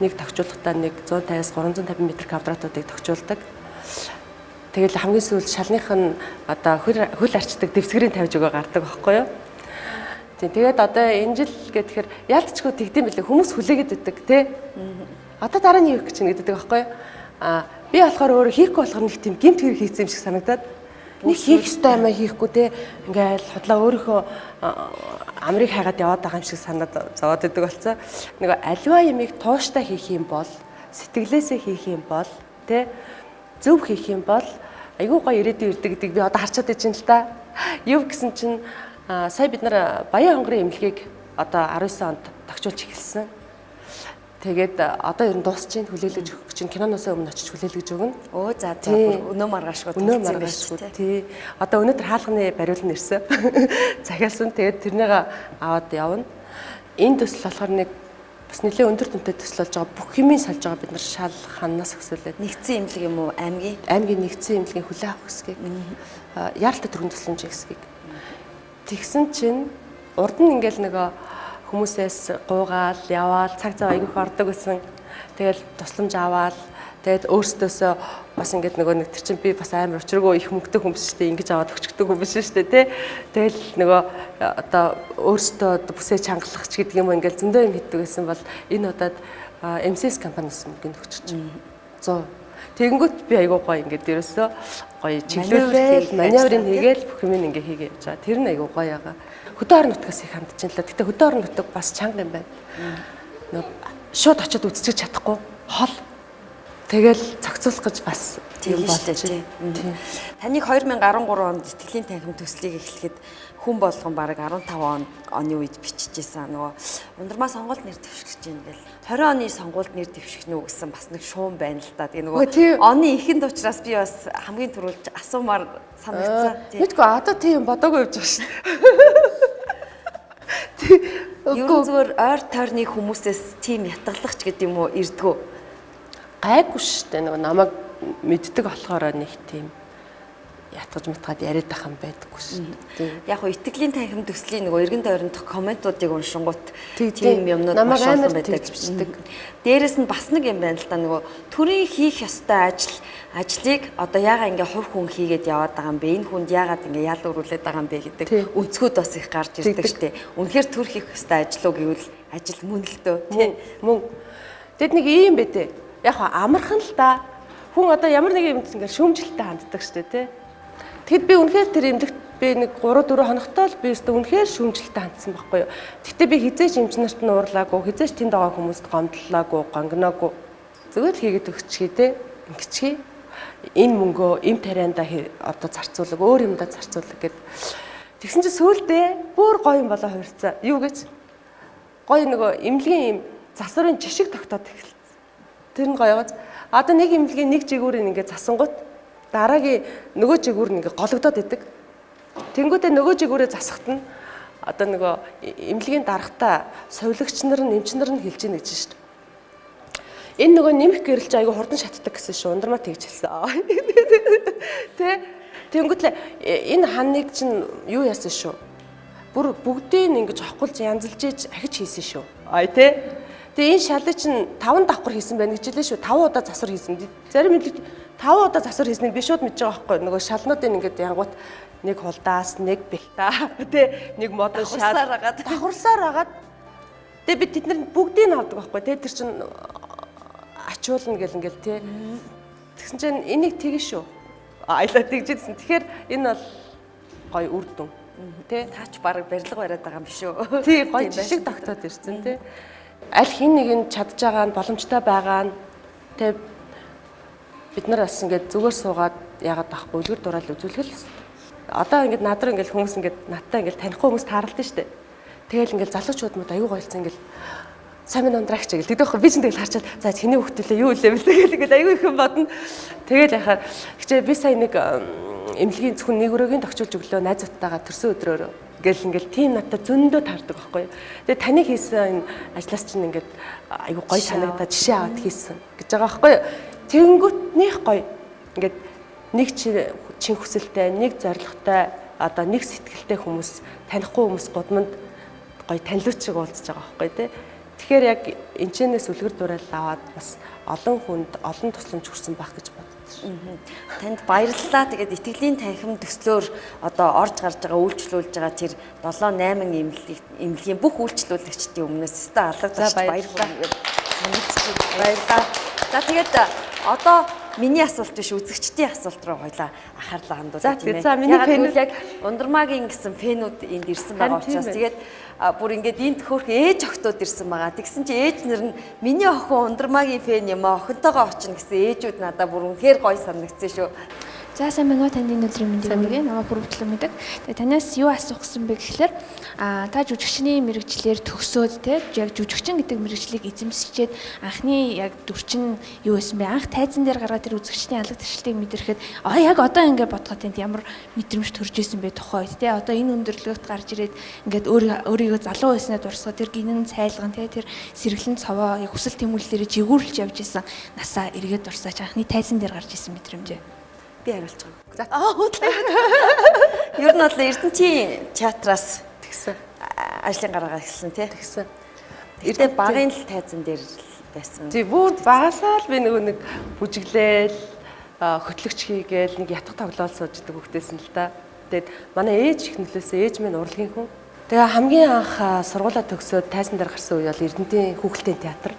Нэг тохижуулахдаа нэг 150-аас 350 м квадратуудыг тохижуулдаг. Тэгэл хамгийн сүүлд шалных нь одоо хөл арчдаг дэвсгэрийн тавьж өгөө гардаг байхгүй юу? Тэгээд одоо энэ жил гэхээр яалтчгүй тэгдэм билээ хүмүүс хүлээгээд өгдөг тий. Одоо дараа нь юу гэж нэгэдэг байхгүй юу? Би болохоор өөрөө хийхгүй болохоор нэг тийм гэмт хэрэг хийсэн юм шиг санагдаад нэг хийх ёстой юм хийхгүй тий. Ингээл хотлоо өөрийнхөө амрыг хайгаад яваад байгаа юм шиг санаад зовоод идэг болцоо. Нөгөө аливаа ямиг тууштай хийх юм бол сэтгэлээсээ хийх юм бол тий зөв хийх юм бол айгүй гоё ирээдүйн ирдэг гэдэг би одоо харчаад иж юм л та. Юу гэсэн чинь сая бид нар Баян хонгорын эмнэлгийг одоо 19 онд тогтчулж эхэлсэн. Тэгээд одоо ер нь дуусч чинь хүлээлгэж өгөх чинь киноноос өмнө очиж хүлээлгэж өгнө. Өө за өнөө маргаашгүй төлөвлөсөн байж шүү. Тий. Одоо өнөөдөр хаалганы бариулна ирсэн. Захиалсан. Тэгээд тэрнийг аваад явна. Энэ төсөл болохоор нэг бас нэлээд өндөр түнтэй төсөл болж байгаа. Бүх юмыг салж байгаа бид нар шал ханаас өсвөлээд. Нэгдсэн эмнэлэг юм уу? Аймгийн нэгдсэн эмнэлгийн хүлээ авах хэсгийг. Яаралтай төрийн тусламжийн хэсгийг. Тэгсэн чинь урд нь ингээл нөгөө хүмүүсээс гуугаал, яваал, цаг зав аягүйх ордог гэсэн. Тэгэл тусламж аваал, тэгээд өөрсдөөсөө бас ингээд нөгөө нэг тэр чинь би бас амар учиргүй их мөнгөтэй хүмүүс шүү дээ. Ингэж аваад өгчдөг хүмүүс шүү дээ, тий. Тэгэл нөгөө одоо өөрсдөө бүсээ чангалах ч гэдэг юм ингээд зөндөө юм хийдэг гэсэн бол энэ удаад MCS компаниас мөнгөнд өгч чинь 100. Тэгэнгүүт би айгуу гоё ингээд ерөөсөө гоё чиглүүлээл, маневрыг хийгээл бүх юм ингээ хийгээ явж байгаа. Тэр нь айгуу гоё яага. Хөдөө орон нутгаас их хандж байна л да. Гэтэ хөдөө орон нутаг бас чанга юм байна. Шууд очиод үзчих чадахгүй хол. тэгэл зохицуулах гэж бас тийм шүү дээ. Таныг 2013 онд итгэлийн танхим төслийг эхлэхэд хүн болгон бараг 15 оны үед биччихсэн. Нөгөө Ундармаа сонгуульд нэр дэвшгэж гин гэл 20 оны сонгуульд нэр дэвшгэнэ үү гэсэн бас нэг шуум байна л да. Тэгээ нөгөө оны ихэнд учраас би бас хамгийн түрүүлж асуумаар санагдсан. Мэдгүй одоо тийм бодоогүй явж байгаа шин. Ер нь зүгээр ойр тойрны хүмүүсээс тийм ятгалагч гэдэг юм уу ирдгүү? Гайгүй шүү дээ. Нөгөө намайг мэддэг болохоор нэг тийм ятгаж мутгаад яриад байх юм байдаггүй шүү. Яг хөө итгэлийн танхим төслийн нөгөө эргэн тойрондох комментуудыг уншингууд тийм юмнууд маш олон байдаг. Дээрээс нь бас нэг юм байна л да нөгөө төрийн хийх ёстой ажлыг одоо яага ингээ хувь хүн хийгээд яваад байгаа юм бэ? Энэ хүнд яагаад ингээ ял өрүүлээд байгаа юм бэ гэдэг өнцгүүд бас их гарч ирдэг штэ. Үнэхээр төр хийх ёстой ажлуу гэвэл ажил мөн л дөө тий. Мөн. Тэгэд нэг юм бэ дээ. Яг хөө амархан л да. Хүн одоо ямар нэг юм ингээ шүүмжлэлтэй ханддаг штэ тий. Тэгэд би үнэхээр тэр эмнэлэгт би нэг 3-4 хоногтой л би өөртөө үнэхээр шүүмжлэлтэй хандсан байхгүй юу. Гэхдээ би хизээч эмч нарт нь уурлаагүй, хизээч тэнд байгаа хүмүүст гомдлоогүй, гонгноогүй. Зүгээр л хийгээд өгчихье те. Ингэчихье. Энэ мөнгөө эм тарианда одоо зарцуулаг, өөр юмдаа зарцуулаг гэд. Тэгсэн чинь сүүлдээ бүр гоё юм болоо хувирцаа. Юу гэж? Гоё нөгөө эмнэлгийн юм засварын жишг тогтоод эхэлсэн. Тэр нь гоёгоц. Одоо нэг эмнэлгийн нэг жигүүрийг ингээд засангууд дараагийн нөгөө жигүүр нь ингээ гологдоод идэг. Тэнгүүдээ нөгөө жигүүрээ засахт нь одоо нөгөө эмнэлгийн дарагтаа совилогч нар нь эмч нар нь хэлж ийн гэж шүү дээ. Энэ нөгөө нэмэх гэрэлч айгу хурдан шатдаг гэсэн шүү. Ундармаа тэгж хэлсэн. Тэ? Тэнгүүтлээ энэ ханыг чинь юу яасан шүү. Бүр бүгдийг ингэж авахгүйж янзалж ийж ахиж хийсэн шүү. Ай тэ? Тэгээ энэ шалыг чинь 5 давхар хийсэн байна гэж хэлээ шүү. 5 удаа засвар хийсэн. Зарим эмнэлэг 5 удаа засвар хийснийг би шууд мэдж байгаа байхгүй. Нөгөө шалнуудын ингээд янгууд нэг хулдаас, нэг бэлтаа, тэ нэг модон шал давхарсаар агаад. Тэгээ би тэднэр бүгдийг нь авдаг байхгүй. Тэ тэр чинь ачуулна гэл ингээл тэ. Тэгсэн чинь энийг тэгэн шүү. Аялаа тэгжсэн. Тэгэхээр энэ бол гоё үр дүн. Тэ таач баг барилга бариад байгаа юм биш үү? Тий гоё жишг тогтоод ирсэн тэ. Аль хин нэг нь чадж байгаа нь боломжтой байгаа нь тэ бид нар бас ингээд зүгээр суугаад яагаад байхгүй үлгэр дураал үзүүлэх л. Одоо ингээд надраа ингээд хүмүүс ингээд надтай ингээд танихгүй хүмүүс таарлаа шүү дээ. Тэгэл ингээд залуучууд мод аюу гойлцсон ингээд сайн ундраач гэл тэгдэг байхгүй би ч тэгэл харчаад за хэний хөвгтөлөө юу үлээ бэл тэгэл ингээд аюу их юм бодно. Тэгэл яхаар хичээ би сая нэг эмнэлгийн зөвхөн нэг өрөөгийн тогтчулж өглөө найзуудтайгаа төрсөн өдрөөр гэл ингээл тийм надад зөндөө таардаг байхгүй. Тэгээ таны хийсэн энэ ажлаас чинь ингээд аюу гоё санагдаад жишээ аваад хийсэн гэж байгаа байхгүй. Тэнгүүтнийх гоё. Ингээд нэг чин хүсэлтэй, нэг зоригтой, одоо нэг сэтгэлтэй хүмүүс, танихгүй хүмүүс гудамд гоё танилуч шиг уулзж байгаа байхгүй тий. Тэгэхээр яг энэчнээс үлгэр дурайл аваад бас олон хүнд олон тусламж хүрсэн байх гэж боддог. Танд баярлалаа. Тэгээд итгэлийн танхим төслөөр одоо орж гарч байгаа үйлчлүүлж байгаа тэр 7-8 эмнэлгийн бүх үйлчлүүлэгчдийн өмнөөс өстө алгадаж баярлалаа. Баярлалаа. За тэгээд одоо миний асуулт биш үзэгчдийн асуулт руу хойлоо анхаарлаа хандуулъя тийм ээ. За миний фэнүүд яг Ундармаагийн гэсэн фэнүүд энд ирсэн байгаа учраас тэгээд бүр ингээд энд хөөх ээж охтууд ирсэн байгаа. Тэгсэн чи ээж нэр нь миний охин Ундармаагийн фэн юм аа охинтойгоо очно гэсэн ээжүүд надад бүр үнэхээр гоё санагдсан шүү. За сайн байна уу таны өдрийн мэндийг хүргэе. Намайг бүрөвдлэн мэдэг. Тэгээ танаас юу асуух гэсэн бэ гэхээр та жүжигчний мэрэгчлэр төгсөөд те яг жүжигчин гэдэг мэрэгчлийг эзэмсчээд анхны яг дүрчин юу байсан бэ? Анх тайзан дээр гаргаад тэр үзэгчний алга туршилтыг мэдрэхэд яг одоо ингээд бодоход тэнд ямар мэдрэмж төрж исэн бэ тухай те одоо энэ өндөрлөгт гарч ирээд ингээд өөрийгөө залуу байснаа дурсгаа тэр гинэн цайлган те тэр сэргэлэн цовоо яг хүсэл тэмүүллээрээ жигүүрлж явж исэн насаа эргээд дурсаач анхны тайзан дээр гарч исэн мэдрэмжээ. Би хариулж байгаа. Ер нь бол Эрдэнэтийн театраас тэгсэн ажлын гараагаа эхэлсэн тий. Тэгсэн. Эрдэнэт багын л тайзан дээр байсан. Тий бүгд багасаа л би нэг бүжиглээл хөтлөгч хийгээл нэг ятгах тоглоал сууж идэг хөвгтэйсэн л да. Тэгээд манай ээж их нөлөөсөө ээж минь урлагийн хүн. Тэгээ хамгийн анх сургуулаа төгсөөд тайзан дээр гарсан үе бол Эрдэнэтийн хүүхэлдэйн театр.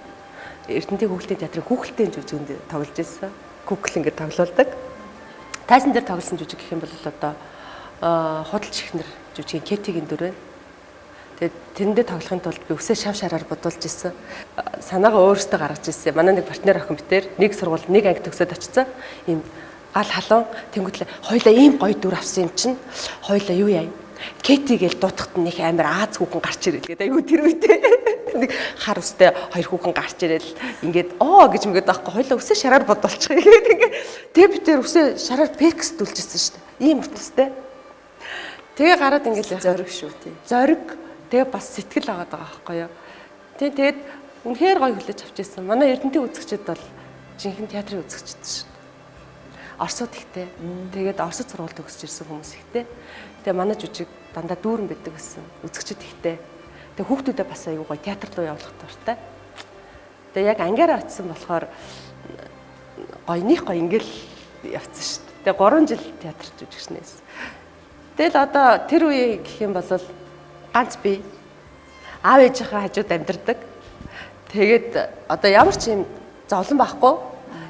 Эрдэнэтийн хүүхэлдэйн театрын хүүхэлдэйн жүжигэнд тоглож ирсэн. Хүүхэл ингээд тоглоулдаг. Тайзан дээр тоглосон жүжиг гэх юм бол одоо худалч ихнэр жүжигийн Кетигийн дүр байна. Тэгээд тэндээ тоглохын тулд би өсөө шав шараар бодулж исэн. Санаагаа өөрөөсөө гаргаж ирсэн. Манай нэг партнер охин битэр нэг сургууль нэг анги төгсөөд очсон. Ийм гал халуун тэнгуүтлээ хоёлаа ийм гоё дүр авсан юм чинь хоёлаа юу яа. Кэти гээл дутахт нэг амар Аз хүүхэн гарч ирэл гэдэг. Айгу тэр үедээ нэг хар устай хоёр хүүхэн гарч ирэл ингээд гэж мгээд байхгүй хоёлаа өсөө шараар бодулчих гэдэг ингээд тэг би тэр өсөө шараар пекс дүүлжсэн шүү дээ. Ийм уртастай. Тэгээ гараад ингээд зориг шүү тий. Зориг тэгээ бас сэтгэл агаад байгаа байхгүй юу. Тэгээд үнэхээр гоё хүлээж авч ирсэн. Манай Эрдэнэтийн үзэгчид бол жинхэнэ театрын үзэгчид шүү. Оросууд ихтэй. Тэгээд Оросд сургууль төгсөж ирсэн хүмүүс ихтэй. Тэгээ манай жүжиг дандаа дүүрэн байдаг гэсэн. Үзэгчид ихтэй. Тэгээ хүүхдүүдээ бас аягүй гоё театр руу явуулах дуртай. Тэгээ яг ангиараа очисон болохоор гоё ингээл явцсан шүү. Тэгээ 3 жил театр жүжигчнээс. Тэгэл одоо тэр үе гэх юм бол ганц би аав ээжийнхээ хажууд амьдардаг. Тэгээд одоо ямар ч юм зовлон байхгүй.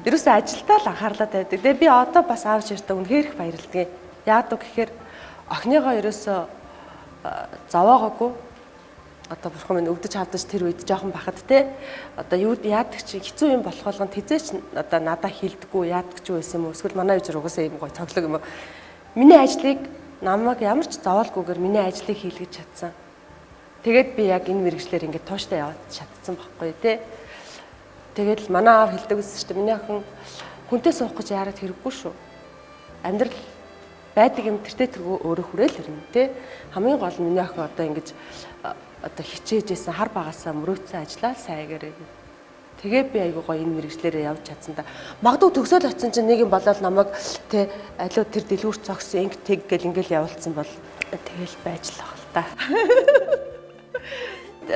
Ерөөсөө ажилдаа л анхаарлаа тавьдаг. Тэгээ би одоо бас аав ээжтэй үнэхээр их баярлдаг. Яагаад гэхээр охиныгоо ерөөсөө зовоогоогүй. Одоо бурхан минь өвдөж хавдаж тэр үед жоохон бахад те. Одоо юу яадаг чи хэцүү юм болох болгон тэзээч одоо надаа хилдэггүй яадаг ч байсан юм уу? Эсвэл манай ээж угаасаа юм гой цоглог юм уу? Миний ажлыг намайг ямар ч зовоолгүйгээр миний ажлыг хийлгэж чадсан. Тэгээд би яг энэ мэрэгчлэр ингээд тууштай яваад чадсан байхгүй тий. Тэгээд манай аав хэлдэг байсан шүү дээ. Миний охин хүнтэй суух гэж яарад хэрэггүй шүү. Амьдрал байдаг юм тэртээ тэргүй өөрөө хүрээл ирнэ тий. Хамгийн гол нь миний охин одоо ингэж одоо хичээжсэн хар багасаа мөрөөдсөн ажиллаа сайгаарэ. Тэгээ би айгуу гоё энэ мэрэгчлэрээ явж чадсан да. Магадгүй төгсөөл очсон чинь нэг юм болоод намайг тий алуу тэр дэлгүүр цогсон инг тэг гэл ингээл явуулсан бол тэгэл байж л байгаа л та.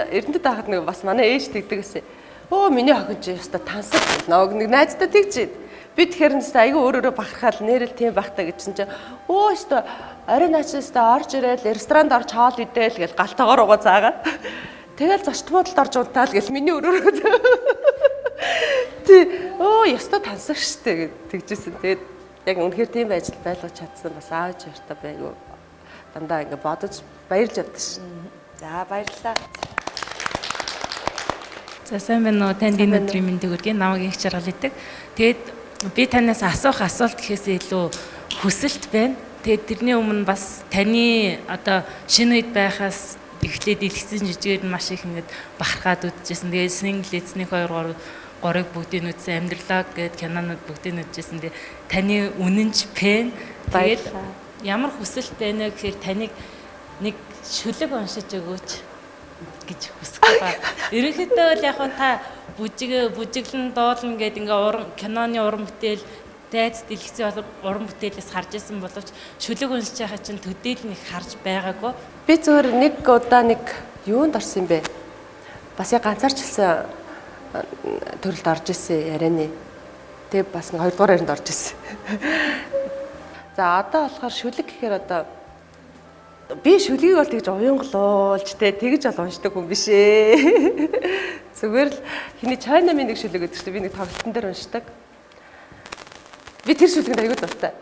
Эрдэнэт таахад нэг бас манай ээж тэгдэг гэсэн. Оо миний охин чи ёстой тансаг нэг найзтай тэгж. Би тэгэхээр нэстэ айгүй өөрөөрөө бахархаал нэрэл тийм бахтаа гэсэн чинь өө ёстой орой наачстай орж ирэл ресторанд орж хоол идээл гэл галтайгаар угаа заагаад. Тэгэл зочд буудалд орж унтаал гэл миний өрөөрөө. Тий оо ёстой тансаг штэ тэгжсэн. Тэгээд яг үнэхээр тийм байж байлгаж чадсан бас аавч яртаа байгуу. Дандаа ингэ бодож баярлж явдаг шин. За баярлалаа. За сайн байна уу? Танд энэ өдрийн мэндийг хүргэе. Намайг их жаргал идэг. Тэгээд би танаас асуух асуулт гэхээс илүү хүсэлт байна. Тэгээд тэрний өмнө бас таны одоо шинэ үед байхаас эхлээд илгэсэн жижигээр нь маш их ингэж бахархаад үдчихсэн. Тэгээд single эзнийг 2 3-ыг бүгдийг үзсэн, амьдралаа гээд кинонууд бүгдийг үзсэн. Тэгээд таны үнэнч пен. Тэгээд ямар хүсэлт байна гэхээр таныг нэг шүлэг уншиж өгөөч гэж хүсэж байгаа. Ерөнхийдөө бол яг та бүжиглэн дуулна гэдэг ингээ киноны уран бүтээл дайц дэлгэцийн уран бүтээлээс харж исэн боловч шүлэг уншиж байгаа чинь төдийл нэг харж байгаагүй. Би зөвөр нэг удаа нэг юунд орсон юм бэ? Бас яг ганцаарчлсан төрөлд орж исэн ярианы. Тэгээ бас нэг 2 дугаар ярианд орж исэн. За одоо болохоор шүлэг гэхээр одоо би шүлгийг бол тэгж уянгалуулж тэгж ол уншдаг хүн биш ээ. Зүгээр л хиний Чайнамын нэг шүлэг гэдэг чинь би нэг тоглолтын дээр уншдаг. Би тэр шүлгэнд аягүй дуртай.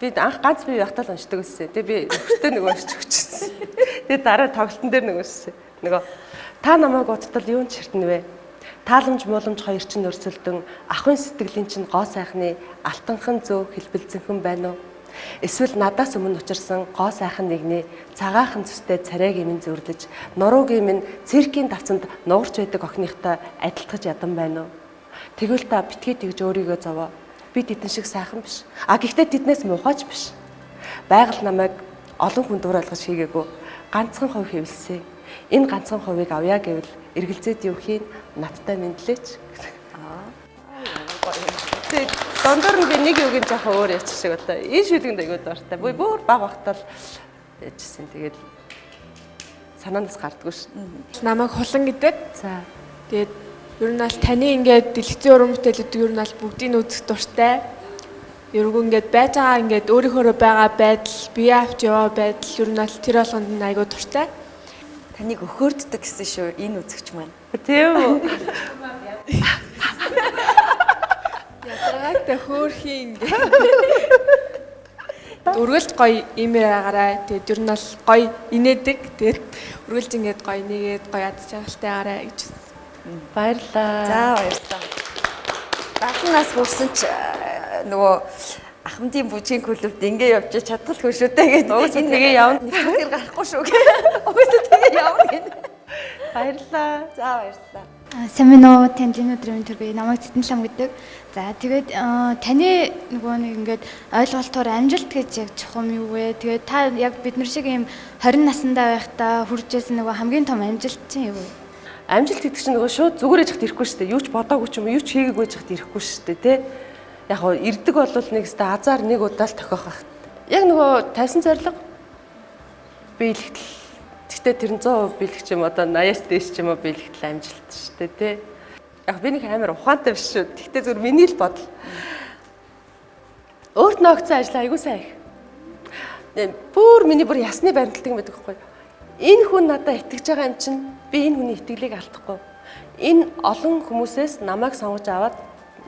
Би анх ганц бие явахтаа л уншдаг байсан. Тэгээ би өөртөө нэг уншиж өгчихсэн. Тэгээ дараа тоглолтын дээр нэг уншсан. Нөгөө та намайг удтал юунд ширтэн вэ? Тааламж мууламж хоёр чинь өрсөлдөн ахын сэтгэлийн чинь гоо сайхны алтанхан зөө хэлбэлзэнхэн байна уу? Эсвэл надаас өмнө учирсан гоо сайхан нэгний цагаахан зүстэй царайг минь зүрлэж нуруугийн минь циркийн давцанд нуурч байдаг охиныхтой адилтгаж ядан байна уу? Тэгвэл та битгий тэгж өөрийгөө зовоо. Би тэдэн шиг сайхан биш. Гэхдээ тэднээс муухайч биш. Байгаль намайг олон хүн дуурайлгаж хийгээгүй. Ганцхан хувь хэвлсэн. Энэ ганцхан хувийг авъя гэвэл эргэлзээд юу хийн надтай мэдлээч. Тэгээд дондор нь би нэг юугийн жоохон өөр ячих шиг болоо. Энэ шүлгэнд аягүй дуртай. Бүр баг багтаал яжсэн. Тэгээд санаанаас гардггүй ш. Намайг хулан гэдэг. За. Тэгээд ер нь аль таны ингээд дэлгэцийн уран бүтээлүүд ер нь аль бүгдийг үзэх дуртай. Ерөөг ингээд байж байгаа ингээд өөрийнхөө байгаа байдал, бие авч яваа байдал ер нь аль тэр болгонд нь аягүй дуртай. Таныг өхөөрддөг гэсэн шүү энэ үзэгч маань. Тийм үү? Ядаргаатай хөөрхийн ингээд. Өргөлж гоё имээр агараа. Тэгээд ер нь бол гоё инээдэг. Тэгээд өргөлж ингээд гоё нэгээд гоё ад жаргалтай агараа гэж. Баярлалаа. За баярлалаа. Даатнаас хүрсэн ч нөгөө ахмадын бүжгийн клубд ингээ явж чадгал хөшөөтэй гэдэг. Угсаа тэгээ явна. Нэвтрүүлгээр гарахгүй шүү гэх. Угсаа тэгээ явна гэх. Баярлалаа. За баярлалаа. Сайн байна уу? Танд энэ өдрийн төр би намайг Цэдэнлам гэдэг. За тэгээд таны нөгөө нэг ингээд ойлголтоор амжилт гэж яг чухам юу вэ? Тэгээд та яг бид нар шиг ийм 20 наснда байхдаа хүрчээсэн нөгөө хамгийн том амжилт чинь юу вэ? Амжилт гэдэг чинь нөгөө шууд зүгээр ээж хат ирэхгүй шүү дээ. Юу ч бодоогүй ч юм уу, юу ч хийгээгүй ээж хат ирэхгүй шүү дээ, тий. Яг гоо ирдэг бол нэг өстө азар нэг удаа л тохиох байх. Яг нөгөө тавьсан зорилго биелэгдэл. Гэхдээ тэр нь 100% биелэх юм одоо 80-аас дээш ч юм уу биелэгдэл амжилт шүү дээ, тий. Яг би нэг амар ухаантай биш шүү. Гэхдээ зүгээр миний л бодол. Өөрт нөөгцөн ажил айгуу сайн их. Бүр миний бүр ясны баримталдаг юм байдаг байхгүй юу? Энэ хүн надад итгэж байгаа юм чинь би энэ хүний итгэлийг алдахгүй. Энэ олон хүмүүсээс намайг сонгож аваад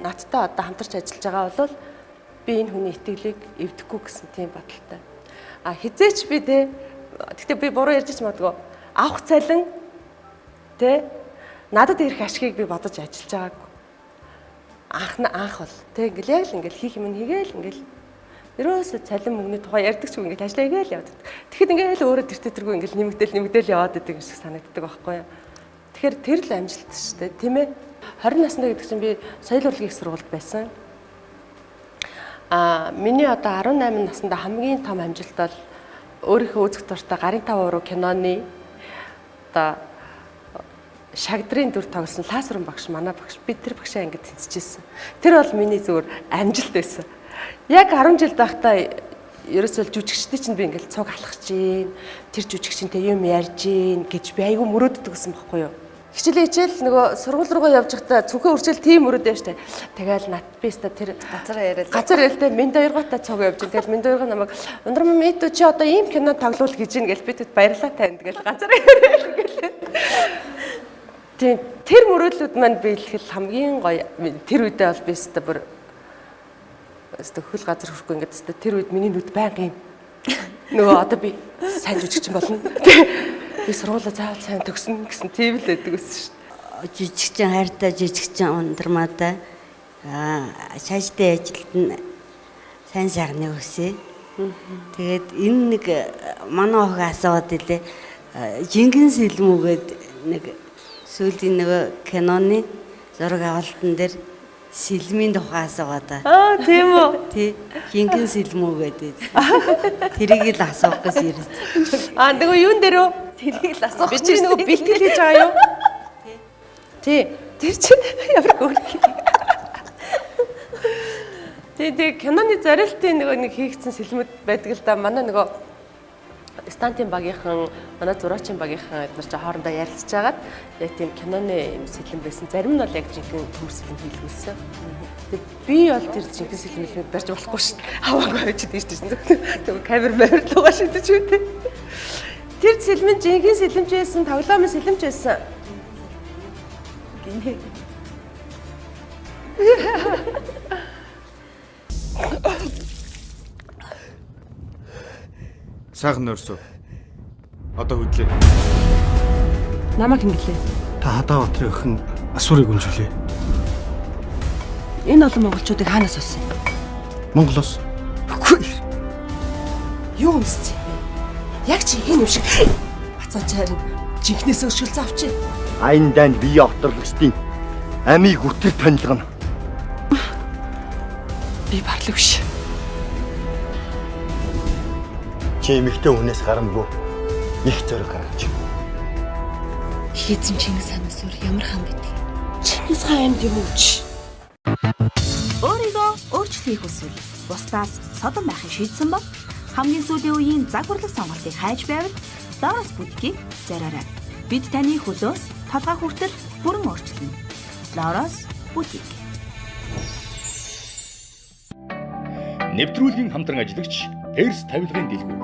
надтай одоо хамтарч ажиллаж байгаа бол би энэ хүний итгэлийг эвдэхгүй гэсэн тийм бодолтой. А хизээч би те гэхдээ би буруу ярьж ч магадгүй авах цалин те надад ирэх ашгийг би бодож ажиллаж байгаагүй. Анх бол те ингээл яг л ингээл хийх юм хийгээл ингээл ерөөсө цалин мөнгөний тухай ярьдаг ч ингээл ажиллаа игээл яваад. Тэгэхэд ингээл өөрөө тэртэргүй ингээл нэмэгдээл яваад байдаг юм шиг санагддаг байхгүй юу. Тэгэхээр тэр л амжилт шүү дээ тийм ээ. 20 наснда гэдэг чинь би соёл урлагийн их сургуульд байсан. Миний одоо 18 наснда хамгийн том амжилт бол өөрийнхөө үзэх дуртай гарын тав уруу киноны одоо шагдрын дүр тоглосон лазерын багш манай багш бид тэр багшаа ингэж тэнцэжсэн. Тэр бол миний зүгээр амжилт байсан. Яг 10 жил байхдаа ерөөсөө жүжигчдээ чинь би ингээл цуг алхаж гин тэр жүжигчинтэй юм ярьж гин гэж би айгүй мөрөөддөг гэсэн байхгүй юу. Хичээлээ хичээл нөгөө сургууль руугаа явж байхдаа цүнхээ үрчээл тийм мөрөөдөө штэ. Тэгэл нат биста тэр газар ярилтай минь хоёргоотой цуг явж гин. Тэгэл минь хоёргоо намайг Ундармаа мэд чи одоо ийм кино тоглуул гэж гин гэл бид баярлаа танд гэл газар ярил гэл. Тэр мөрөөдлүүд маань биелэхэл хамгийн гоё тэр үедээ бол биста бүр хөл газар хүрхгүй ингээд тэр үед миний нүд байнгын нөгөө одоо би сайн жүжигчин болно. Би сургуулаа заавал сайн төгснө гэсэн тийм л байдаг гэсэн шүү. Жүжигчин хайртай жүжигчин Ундармаатай цаашдын ажилд нь сайн сайхны өсөе. Тэгээд энэ нэг манай охин асууад илээ. Жинхэнэ сэлмүүгээд нэг сүүлийн нөгөө киноны зураг авалтан дээр сэлмийн тухай асуугаад. Тийм үү? Тий. Жинхэнэ сэлмүү гэдэг. Тэрийг л асуух гэж ирсэн. Нөгөө юун дээр үү? Тэрийг л асуух. Би чи нөгөө бэлтгэл хийж байгаа юу? Тий. Тэр чи ямар хөөрхий. Тий киноны зорилтын нөгөө нэг хийгдсэн сэлмүүд байдаг л да. Манай нөгөө стантын багийнхан, манай зураачийн багийнхан эдгээр чи хоорондоо ярилцж агаад яг тийм киноны юм сэлэм байсан. Зарим нь бол яг жинхэнэ төмөр сэлэм хийлгүүлсэн. Тэгээ би бол тэр жинхэнэ сэлмийг барьж болохгүй шүү дээ. Хаваагүй хавьчихэд ирж ирсэн. Тэгээ камер руугаа шидэж үү. Тэр сэлмэн жинхэнэ сэлэмч байсан, тоглоомын сэлэмч байсан. Гинэ. Сайхан нөрсөө. Одоо хөдлөө. Намайг хингэлээ. Та хадаа батрын охин асуурыг үнжүүлээ. Энэ олон монголчуудыг хаанаас олсон? Монголоос. Үгүй. Юу юмсцээ? Яг чи энэ юм шиг бацаачаар жинхнээс өшгөлцөө авчи. Айн дайн бие оторлогчдын амийг үтэр танилгана. Би барлаг биш. Чи эмэгтэй хүнээс гарамгүй их зориг гаргаж. Хийцэн Чингис ханаас өөр ямар хаан байдаг? Чингис хаан юм юм чи. Өөрийгөө өөрчлөхийг хүсвэл бусдаас содон байхыг шийдсэн бол хамгийн сүүлийн үеийн загварлаг сонголтыг хайж байвал Лорос бүдгийг зориорой. Бид таны хөлөөс толгой хүртэл бүрэн өөрчилнө. Лорос бүдгийг. Нэвтрүүлгийн хамтран ажиллагч Перс тавилгын дэлгүүр.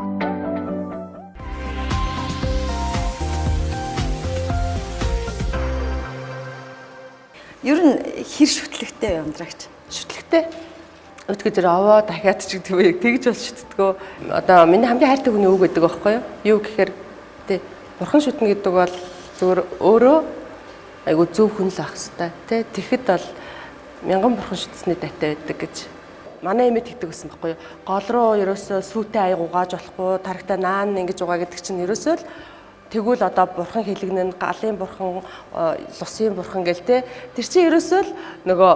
Ер нь хэр шүтлэгтэй ундрагч? Шүтлэгтэй. Өтгөө дээр овоо дахиад ч гэдэг үе тэгж бол шүтдэггүй. Одоо миний хамгийн хайртай хүний үг гэдэг байхгүй юу? Юу гэхээр тий бурхан шүтнэ гэдэг бол зөвөр өөрөө айгу зөв хүн л ах хэвээр тий. Тэгэхэд бол мянган бурхан шүтсний дайтай байдаг гэж манай эмээ тэгдэг гэсэн байхгүй юу? Гол руу ерөөсөө сүйтэй аяг угааж болохгүй, тарагтай наан ингэж угаа гэдэг чинь ерөөсөө л тэгвэл одоо бурхан хэлэгнэн, галын бурхан, лусын бурхан гэл те. Тэр чинь ерөөсөө л нөгөө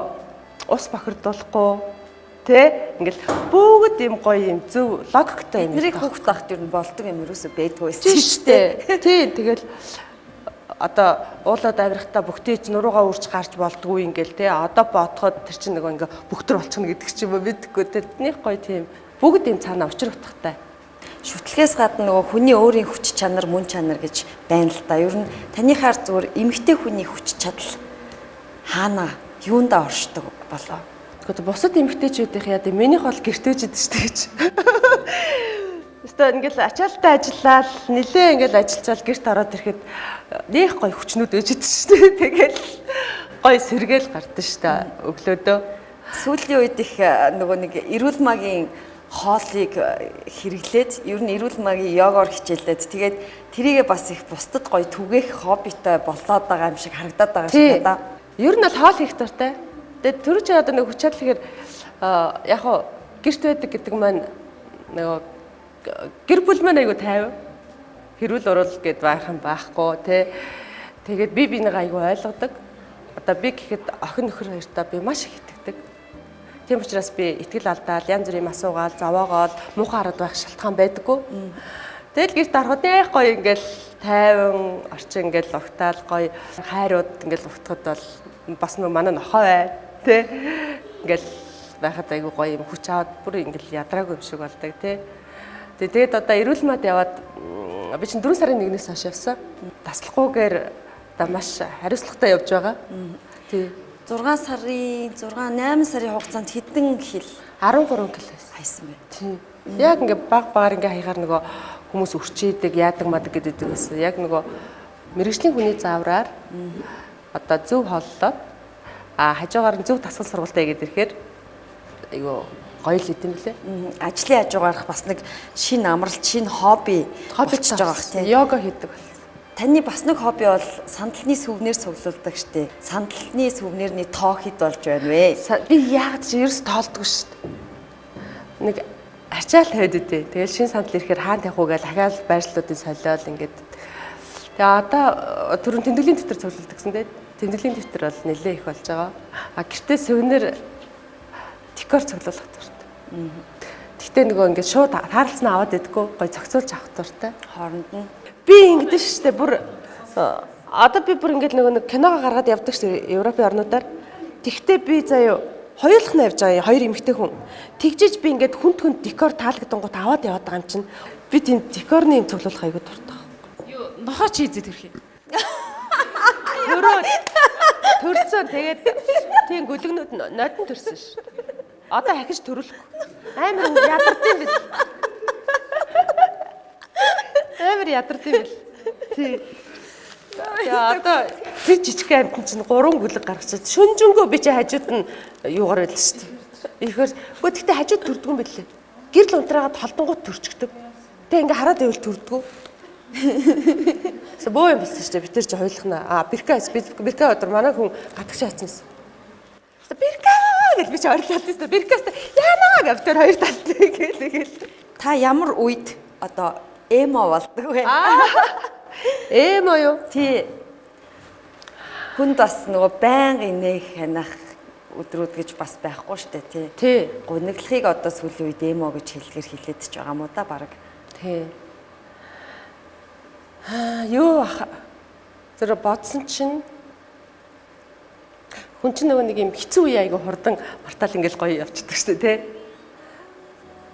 ус бохирдуулахгүй те. Ингээл бүгд юм гоё юм зөв логиктой юм. Эднэрийг хүүхд тахт юу болдог юм ерөөсөө байдгүй байсан шүү дээ. Тий, тэгэл одоо уулаад авирахтаа бүгтээж нуруугаа үрж гарч болдгүй ингээл те. Одоо бодоход тэр чинь нөгөө ингээ бүгтэр болчихно гэдэг ч юм уу мэдхгүй. Тэрнийх гоё тийм бүгд юм цаанаа учир утгатай. Шүтлгээс гадна нөгөө хүний өөрийн хүч чанар, мөн чанар гэж байна л да. Ер нь танихаар зүгээр эмэгтэй хүний хүч чадал хаана юундаа оршдог болоо. Гэхдээ бусад эмэгтэйчүүдийнх яа гэв минийх бол гэртэж идэв шүү дээ гэж. Өөртөө ингээл ачаалтаа ажиллаад нилээ ингээл ажиллацал гэрт ороод ирэхэд нэх гоё хүчнүүд ээж идэв шүү дээ. Тэгэл гоё сэргээл гардаа шүү дээ өглөөдөө. Сүүлийн үед их нөгөө нэг эрүүл магийн хоолыг хэрэглээд ер нь эрүүл магийн йогоор хичээлээд тэгээд тэрийгээ бас их бусдад гоё түгээх хоббитой болоод байгаа юм шиг харагдаад байгаа шүү дээ. Ер нь бол хоол хийх дуртай. Тэгээд түрүү чи одоо нэг хүч чадал ихээр яг хоо гэрт байдаг гэдэг маань нөгөө гэр бүл маань айгу тайв. Хэрүүл урал гэд байхан байхгүй тий. Тэгээд би бинийг айгу ойлгодог. Одоо би гэхэд охин нөхөр хоёртаа би маш их итгэдэг. Тийм учраас би итгэл алдаал, янз бүрийн асуугаал, зовоогоол, муухай хараад байх шалтгаан байдаггүй. Тэгэл гэрт ороход яг гоё ингээл тайван орчин ингээл угтаал гоё хайрууд ингээл угтахад бол бас нөө манай нохоо бай тий. Ингээл байхад айгүй гоё юм хүч аваад бүр ингээл ядраагүй юм шиг болдог тий. Тэгээд одоо эрүүл мэнд яваад би чинь 4 сарын 1-ээс хойш явсан. Таслахгүйгээр одоо маш хариуцлагатай явж байгаа. Тий. 8 сарын хугацаанд хэдэн хил 13 кг хайсан бэ. Тийм. Яг ингээ баг ингээ хаягаар нөгөө хүмүүс өрчээдэг, яадаг мадаг гэдэг байсан. Яг нөгөө мэрэгжлийн хүний заавраар одоо зөв холлоод хажуугаар нь зөв тасгал сургалтаа игээд ирэхээр айгүй гоё л идэм билээ. Ажлын хажуугаарх бас нэг шинэ амралт, шинэ хобби болчихж байгаа бах тийм. Йога хийдэг бол. Таны бас нэг хобби бол сандалны сүвнээр цуглуулдаг штеп. Сандалны сүвнэрний тоо хэд болж байна вэ? Би яагаад ч ерөөс тоолдгүй штеп. Нэг ачаал тавиад үдээ. Тэгэл шинэ сандал ирэхээр хаан тавих уу гэж ахаал байршлуудын солиол ингээд. Тэгээ одоо түрүүн тэмдэглэлийн дэвтэр цуглуулдаг гэсэн дээ. Тэмдэглэлийн дэвтэр бол нэлээ их болж байгаа. Гэртээ сүвнэр декор цуглуулах дуртай. Гэхдээ нөгөө ингээд шууд таарлцсан аваад идэггүй гой зохицуулж авах дуртай. Хооронд нь би ингэдэж штэ бүр одоо би бүр ингээд нөгөө нэг киногоо гаргаад явдаг штэ Европын орнуудаар. Тэгтээ би заяа хоёулах нь явж байгаа хоёр эмэгтэй хүн. Тэгжиж би ингээд хүнд декор таалагдангууд аваад яваад байгаа юм чинь би тийм декорны юм цуглуулах аягүй дуртай. Юу нохоо чи ийзээ төрхий. Төрсөн тэгээд тийм гүлгнүүд нодон төрсөн ш. Одоо хахиж төрүүлэхгүй. Амар ядардсан бил. Амар ядардсан бил. Тий. Яа одоо тэр жижиг амтэн чинь 3 гүлэг гаргачаад шүнжэнгөө би чи хажууд нь юугаар байлаа шүү дээ. Ихээр гоо тэгтээ хажууд төрдөг юм билээ. Гэрл унтраагаад холдонгууд төрчгдөг. Тэг ингээ хараад байвал төрдөг. Боо юм болсон шүү дээ. Би тэр чи хойлохна. Бирка өдөр манай хүн гадагш хайцсан. Бирка гэж би чи ойрлуулсан шүү дээ. Биркаст яанаа гэв тэр хоёр талд гээл. Та ямар үед одоо эмо болдог вэ? Эмо юу? Тий. Хүнд бас нөгөө байнга инээх ханах өдрүүд гэж бас байхгүй штэ тий. Тий. Гуниглахыг одоо сүүлийн үед эмо гэж хэлгээр хилээд ч байгаа мó да баг. Тий. Юу зэрэг бодсон чинь хүн чинь нөгөө нэг юм хэцүү үе айгу хурдан мартаал ингээл гоё явчихдаг штэ тий.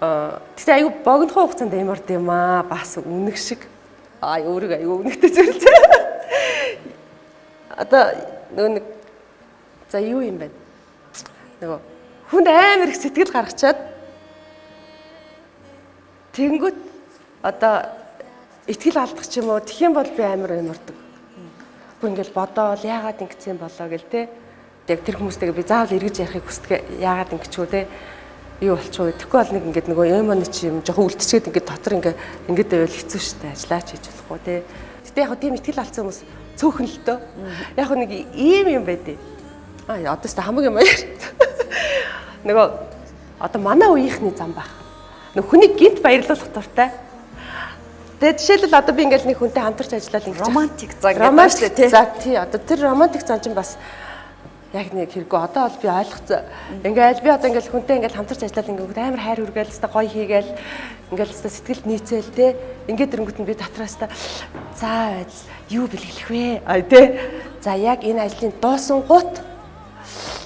Тэгтээ айгу богинохоо хугацаанд эморд юм аа бас үнэх шиг. Өөрийг айгу үнэхтэй зэрэг. Одоо нөгөө нэг за юу юм бэ? Нөгөө хүнд амар их сэтгэл гаргачаад тэнгүүт одоо итгэл алдах ч юм уу тэгэх юм бол би амар эмордог. Бүр ингээл бодоол яагаад ингэсэн болоо гэл те. Яг тэр хүмүүстэйгээ би заавал эргэж ярихыг хүсдэг яагаад ингэчүү те. юу болчихоо. Тэгэхгүй бол нэг ингээд нөгөө эмоны чи юм жоохон үлдчихэд ингээд дотор ингээд байвал хэцүү шттэ ажиллаач хийж болохгүй тий. Гэтэ яг тийм ихтгэл алдсан хүмүүс цөөхөн л дөө. Яг нэг ийм юм байдیں۔ Одоо ч хамаг юм аа. Нөгөө одоо манай үеийнхний зам байх. Нэг хүний гинт баярлуулах дуртай. Тэгээд жишээлбэл одоо би ингээл нэг хүнтэй хамтарч ажиллаад ингэж романтик зан гэдэг шүү дээ тий. За тий одоо тэр романтик зан чинь бас яг нэг хэрэггүй одоо бол би ойлгоцсон. Ингээл би одоо ингээл хүнтэй ингээл хамтарч ажиллаад ингээд амар хайр үргээл өстой гоё хийгээл ингээл өстой сэтгэлд нийцээл тий. Ингээд дэрнгүүт нь би дотроос та за байц юу бэлгэлэх вэ? Тий. За яг энэ ажлын дуусан гут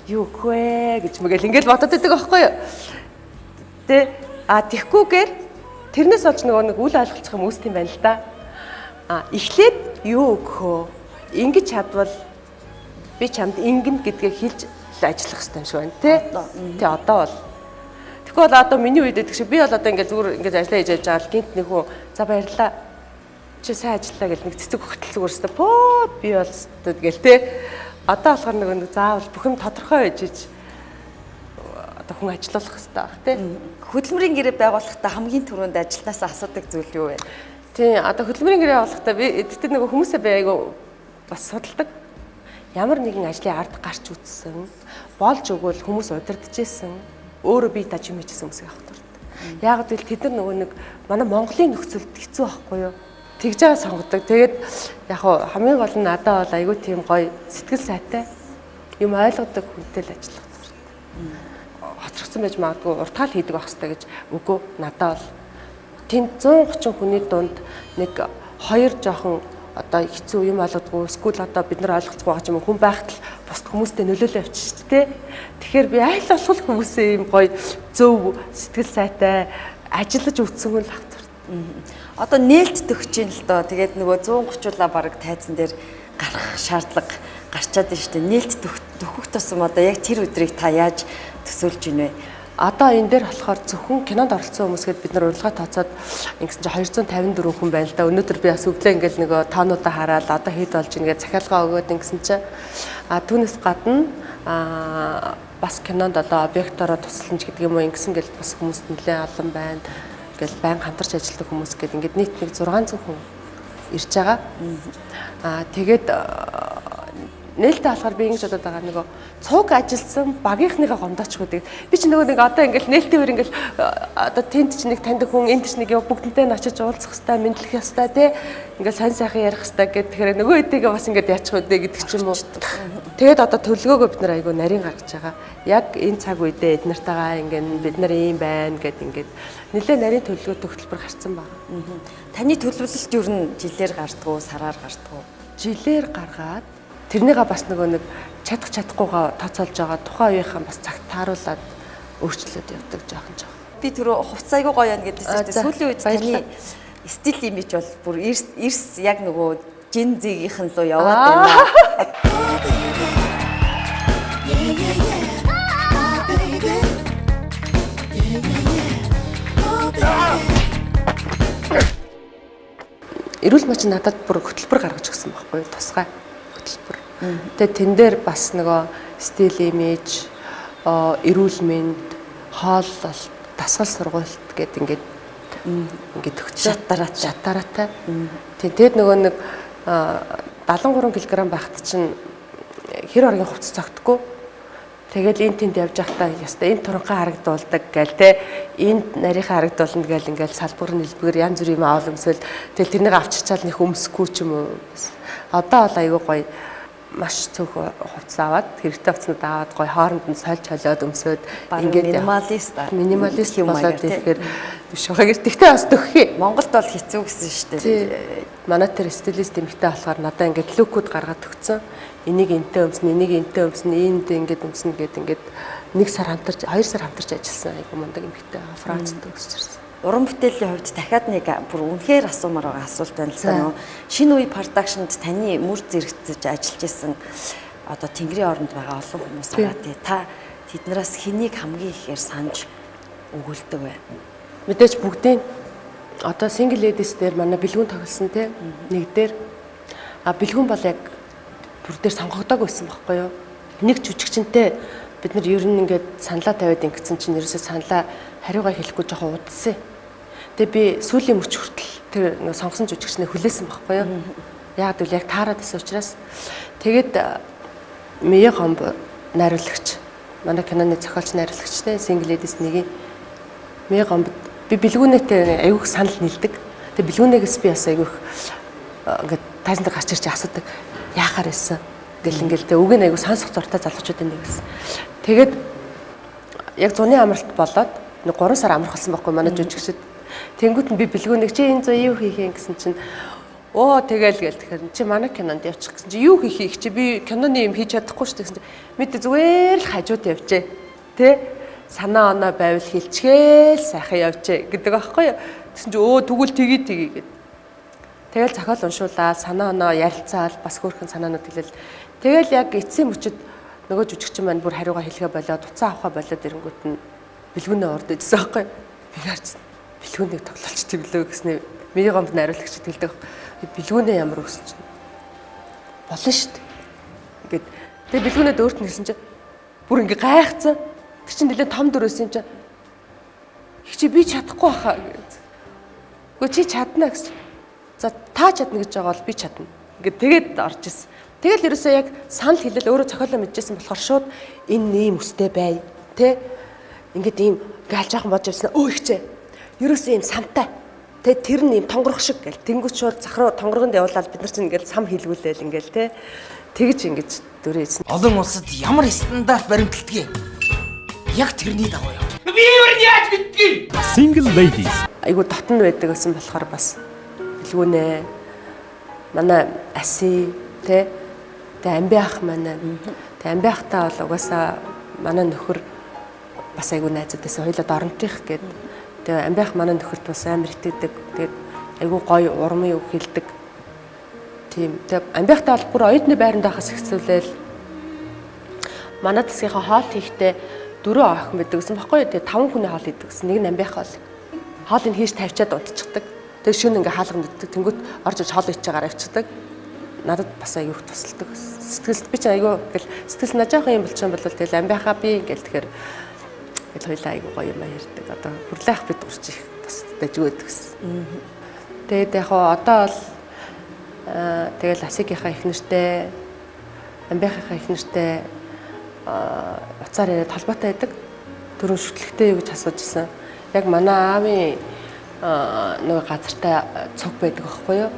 юу өгөх вэ гэж мэгэл ингээл бодоод байдаг байхгүй юу? Тий. Тэгхгүйгээр тэрнээс олж нэг үл ойлголцох юм үүсэх юм байна л да. Эхлээд юу өгөхөө? Ингэж чадвал би чамд ингэн гэдгээ хэлж ажиллах хэрэгтэй юм шиг байна тий. Тий одоо бол. Тэгэхгүй бол одоо миний үед гэдэг шиг би бол одоо ингээд зүгээр ингээд ажиллаа хийж явж байгаа л гинт нэг хүн за баярлаа. Чи сайн ажиллаа гэл нэг цэцэг өгтөл зүгээрстэй поо би бол тэгэл тий. Одоо болохоор нэг заавал бүх юм тодорхой байж ич одоо хүн ажиллах хэрэгтэй баг тий. Хөдөлмөрийн гэрээ байгуулахдаа хамгийн түрүүнд ажилтнаас асуудаг зүйл юу вэ? Тий одоо хөдөлмөрийн гэрээ байгуулахдаа би тэгтээ нэг хүмүүсээ би айгу бас судалдаг. Ямар нэгэн ажлын ард гарч үзсэн, болж өгвөл хүмүүс удирдах гэсэн, өөрөө бие даж юм хийжсэн хүмүүсийг авах дуртай. Яг гэвэл тэд нар нөгөө нэг манай Монголын нөхцөлд хэцүү байхгүй юу? Тэгж байгаа сонгодог. Тэгээд яг хамгийн гол нь надад бол айгүй тийм гоё сэтгэл сайтай юм ойлгодог хүнтэй л ажиллах дуртай. Хоцрогдсон байж магадгүй уртгаал хийдэг байх хэрэгтэй гэж үгүй надад бол тэнд 130 хүний дунд нэг 2 жоохон одоо хэцүү юм болгодгүй эсвэл одоо бид нар ойлгоцгүй байгаа юм хүн байхад л бусд хүмүүстэй нөлөөлөө авчих шүү дээ. Тэгэхээр би аль болох хүмүүсээ юм гоё зөв сэтгэл сайтай ажиллаж үтсэн хүн л ах зурт. Одоо нээлт төгч юм л доо. Тэгээд нөгөө 130-уулаа бараг тайзан дээр гарах шаардлага гарчаад байна шүү дээ. Нээлт төхөх тусам одоо яг тэр өдрийг та яаж төсөөлж ийнэ вэ? Одоо энэ дээр болохоор зөвхөн кинонд оролцсон хүмүүсгээд бид нар урилга тооцоод ингэсэн чинь 254 хүн байна л да. Өнөөдөр би бас өглөө ингээл нэг тоонуудаа хараад одоо хэд болж ийн гэж захиалгаа өгөөд ингэсэн чинь түүнээс гадна бас кинонд одоо объектороо тусалж гэдэг юм уу ингэсэн гэл бас хүмүүс нэлээд олон байна. Ингээл байнга хамтарч ажилладаг хүмүүс гээд ингээд нийт нэг 600 хүн ирж байгаа. Тэгээд нээлттэй болохоор би ингэж бодоод байгаа нөгөө цуг ажилсан багийнхныгаа гомдооч гэдэг. Би ч нөгөө нэг одоо ингээл нээлттэйвэр ингээл одоо тэнд ч нэг таньдаг хүн энд ч нэг бүгдэнтэй нь очиж уулзах хэвээр мэдлэх хэвээр тий. Ингээл сайн сайхан ярих хэвээр гэдэг. Тэгэхээр нөгөө хэдийгээ бас ингээд яачих вэ гэдэг ч юм уу. Тэгээд одоо төлөвлөгөөгөө бид нар айгүй нарийн гаргаж байгаа. Яг энэ цаг үедээ эднэртэйгээ ингээд бид нар ийм байна гэд ингээд нэлээд нарийн төлөвлөгөө төгөлбөр гарцсан байна. Таны төлөвлөлт юу н жилээр гардгуу, сараар гардгуу? Жилээр гаргаад тэрнийгээ бас нөгөө нэг чадах чадахгүйгаа тооцоолж байгаа тухайн үеийнхаа бас цагт тааруулаад өөрчлөлт явдаг жоохон. Би түрүү хувц айгуу гоё яана гэдсэн чинь сүүлийн үед таны стил имиж бол бүр эрс яг нөгөө жин зэгийнхэн лөө яваад байна. Эрүүл мэндийн надад бүр хөтөлбөр гаргаж өгсөн байхгүй юу? Тусгай хөтөлбөр. Тэгээд тэн дээр бас нөгөө стил имиж, эрүүл мэнд, хооллолт, дасгал сургуульт гэдэг ингээд өгч шатараатай. Тэгээд нөгөө нэг 73 кг байхад чинь хэр оргийн хувцас цогтгүй. Тэгэл энэ тэнд явж байхдаа яста энэ туранхаа харагдуулдаг гээл те энд нарийнхаа харагдуулна гээл ингээл салбар нэлбгээр янз бүрийн аавал өмсөөл тэгэл тэрнийг авчирчаал нэх өмсөхгүй ч юм уу. Одоо бол айгүй гоё маш цөөх хувцас аваад хэрэгтэй хувцснууд аваад гоё хооронд нь сольж холиод өмсөд ингээд минималист юм болоод тэгэхээр биш байгаа гэж тэгтээ бас төгхий. Монголд бол хэцүү гэсэн шүү дээ. Манай тэр стилист эмэгтэй болохоор надаа ингээд лүкүүд гаргаад өгсөн. Энийг энтэй өмснө, энийг энтэй өмснө, энд ингээд өмснө гэд ингээд 1 сар хамтарч 2 сар хамтарч ажилласан айгу мундаг эмэгтэй Францд өсөж ирсэн. Уран бүтээлийн хувьд дахиад нэг бүр үнэхээр асуумаар байгаа асуулт байна л да. Шинэ үе продакшнд таны мөр зэрэгцэж ажиллаж исэн одоо Тэнгэрийн оронд байгаа олон хүмүүс байгаа тий. Та тэднээс хэнийг хамгийн ихээр санаж өгүүлдэг вэ? Мэдээж бүгдийн одоо single ladies дээр манай бэлгүүн тоглосон тий. Нэг дээр бэлгүүн бол яг бүр дээр сонгогдоог байсан байхгүй юу? Нэг жүжигчнтэй бид нар ер нь ингээд саналаа тавиад ингэсэн чинь ерөөсөө саналаа хариугаа хэлэхгүй жоохон удсан. Тэгээ би сүүлийн мөч хүртэл тэр сонгосон жүжигчнээ хүлээсэн байхгүй юу? Яг л яг таарад байсан учраас тэгээд Мие гомб найруулагч манай киноны зохиолч найруулагчтэй single ladies нэг Мие гомб би бэлгүүнээтэй аягүй санал нийлдэг. Тэгээ бэлгүүнээс би бас аягүй ингээд тайзан дээр гарч ирж асуудаг яахаар байсан гэл ингээл тэ үг нь аягүй сонсох зуртай залуучуудын нэг гэсэн. Тэгээд яг зуны амралт болоод 3 сар амрах болсон байхгүй манай жүжигчд. Тэнгүүт нь би бэлгүүнийг чи энэ зөө юу хийх юм гэсэн чинь оо тэгэл гээл тэгэхээр чи манай кинонд явчих гэсэн чи юу хийх чи би киноны юм хийж чадахгүй шүү гэсэн чи мэдээ зүгээр л хажууд явжээ тэ санаа оноо байвал хилчгээл сайхан явжээ гэдэг аахгүй юу тэгсэн чи өө тэгвэл тгий гэд тэгэл зохиол уншуулаад санаа оноо ярилцаал бас хөөрхөн санаанууд хэлэл тэгэл яг эцсийн мөчөд нөгөө жүжигчин маань бүр хариугаа хэлгээ болоод уцаа авахаа болоод ирэнгүүт нь бэлгүүнээ орд идсэн аахгүй би гарч бэлгүүнийг тоглолч тэглөө гэснээр Мие гомб найруулагч тэлдэг бэлгүүнээ ямар өгсөн чинь болно шүү дээ. Ингээд тэгээ бэлгүүнээ дөөрт нь хэлсэн чинь бүр ингээ гайхацсан. Тэр чинь нэлээд том дөрөөс юм чинь. Их чи би чадахгүй хаа гэж. Гэхдээ чи чадна гэж. За та чадна гэж байгаа бол би чадна. Ингээд тэгээд орж ирсэн. Тэгэл ерөөсөө яг санал хэлэл өөрөө цохиолоо мэдчихсэн болохоор шууд энэ ийм өстэй бай. Тэ? Ингээд ийм гаал жаахан бодож явсан. Өө ихчээ. Ерөөсөө ийм самтай. Тэгээ тэр нь юм тонгорох шиг гэл тэнгуүч шууд цах руу тонгоргонд явуулаад бид нар чинь ингээл сам хилгүүлээл ингээл те тэгж ингэж дөрөөсөн. Олон улсад ямар стандарт баримталдаг юм? Яг тэрний дагуу яа. Би юу яаж гэдгийг? Single ladies. Айгу дотн байдаг гэсэн болохоор бас бэлгүүнэ манай аси те тэгээ амби ах манай тэгээ амби ахтаа бол угаасаа манай нөхөр бас айгу найзууд байсан. Хоёулаа доронтих гэдэг. Тэгээ амбиах манай нөхөрт бас амар итгэдэг. Тэгээд айгүй гоё урмын үг хэлдэг. Тийм. Тэгээ амбиахтай бол бүр оюутны байранд байхаас ихсүүлээл манай засгийнхаа хоол хийхдээ 4 охин байдаг гэсэн баггүй. Тэгээ 5 хүний хоол хийдэг гэсэн. Нэг нь амбиах хоол. Хоолыг хийж тавьчаад унтчихдаг. Тэгээ шөнө ингээ хаалганд иддэг. Тэнгүүт орж иж хоол ичээгээр авчдаг. Надад бас айгүй их тусалдаг. Сэтгэл би ч айгүй ингээл сэтгэл нажаахан юм болчихсон бол тэгэл амбиахаа би ингээл тэгэхээр тэгэл хоёлаа айгүй гоё юм ярьдаг. Одоо хүрлээх бид урч их тустай зүгэдэг гэсэн. Тэгээд яг одоо бол тэгэл асигийнхаа их нэртэй амбиахынхаа их нэртэй уцаар яриад холбоотой байдаг. Төрөө шүтлэгтэй юу гэж асууж исэн. Яг манай аавын нөгөө газартай цуг байдаг аахгүй юу?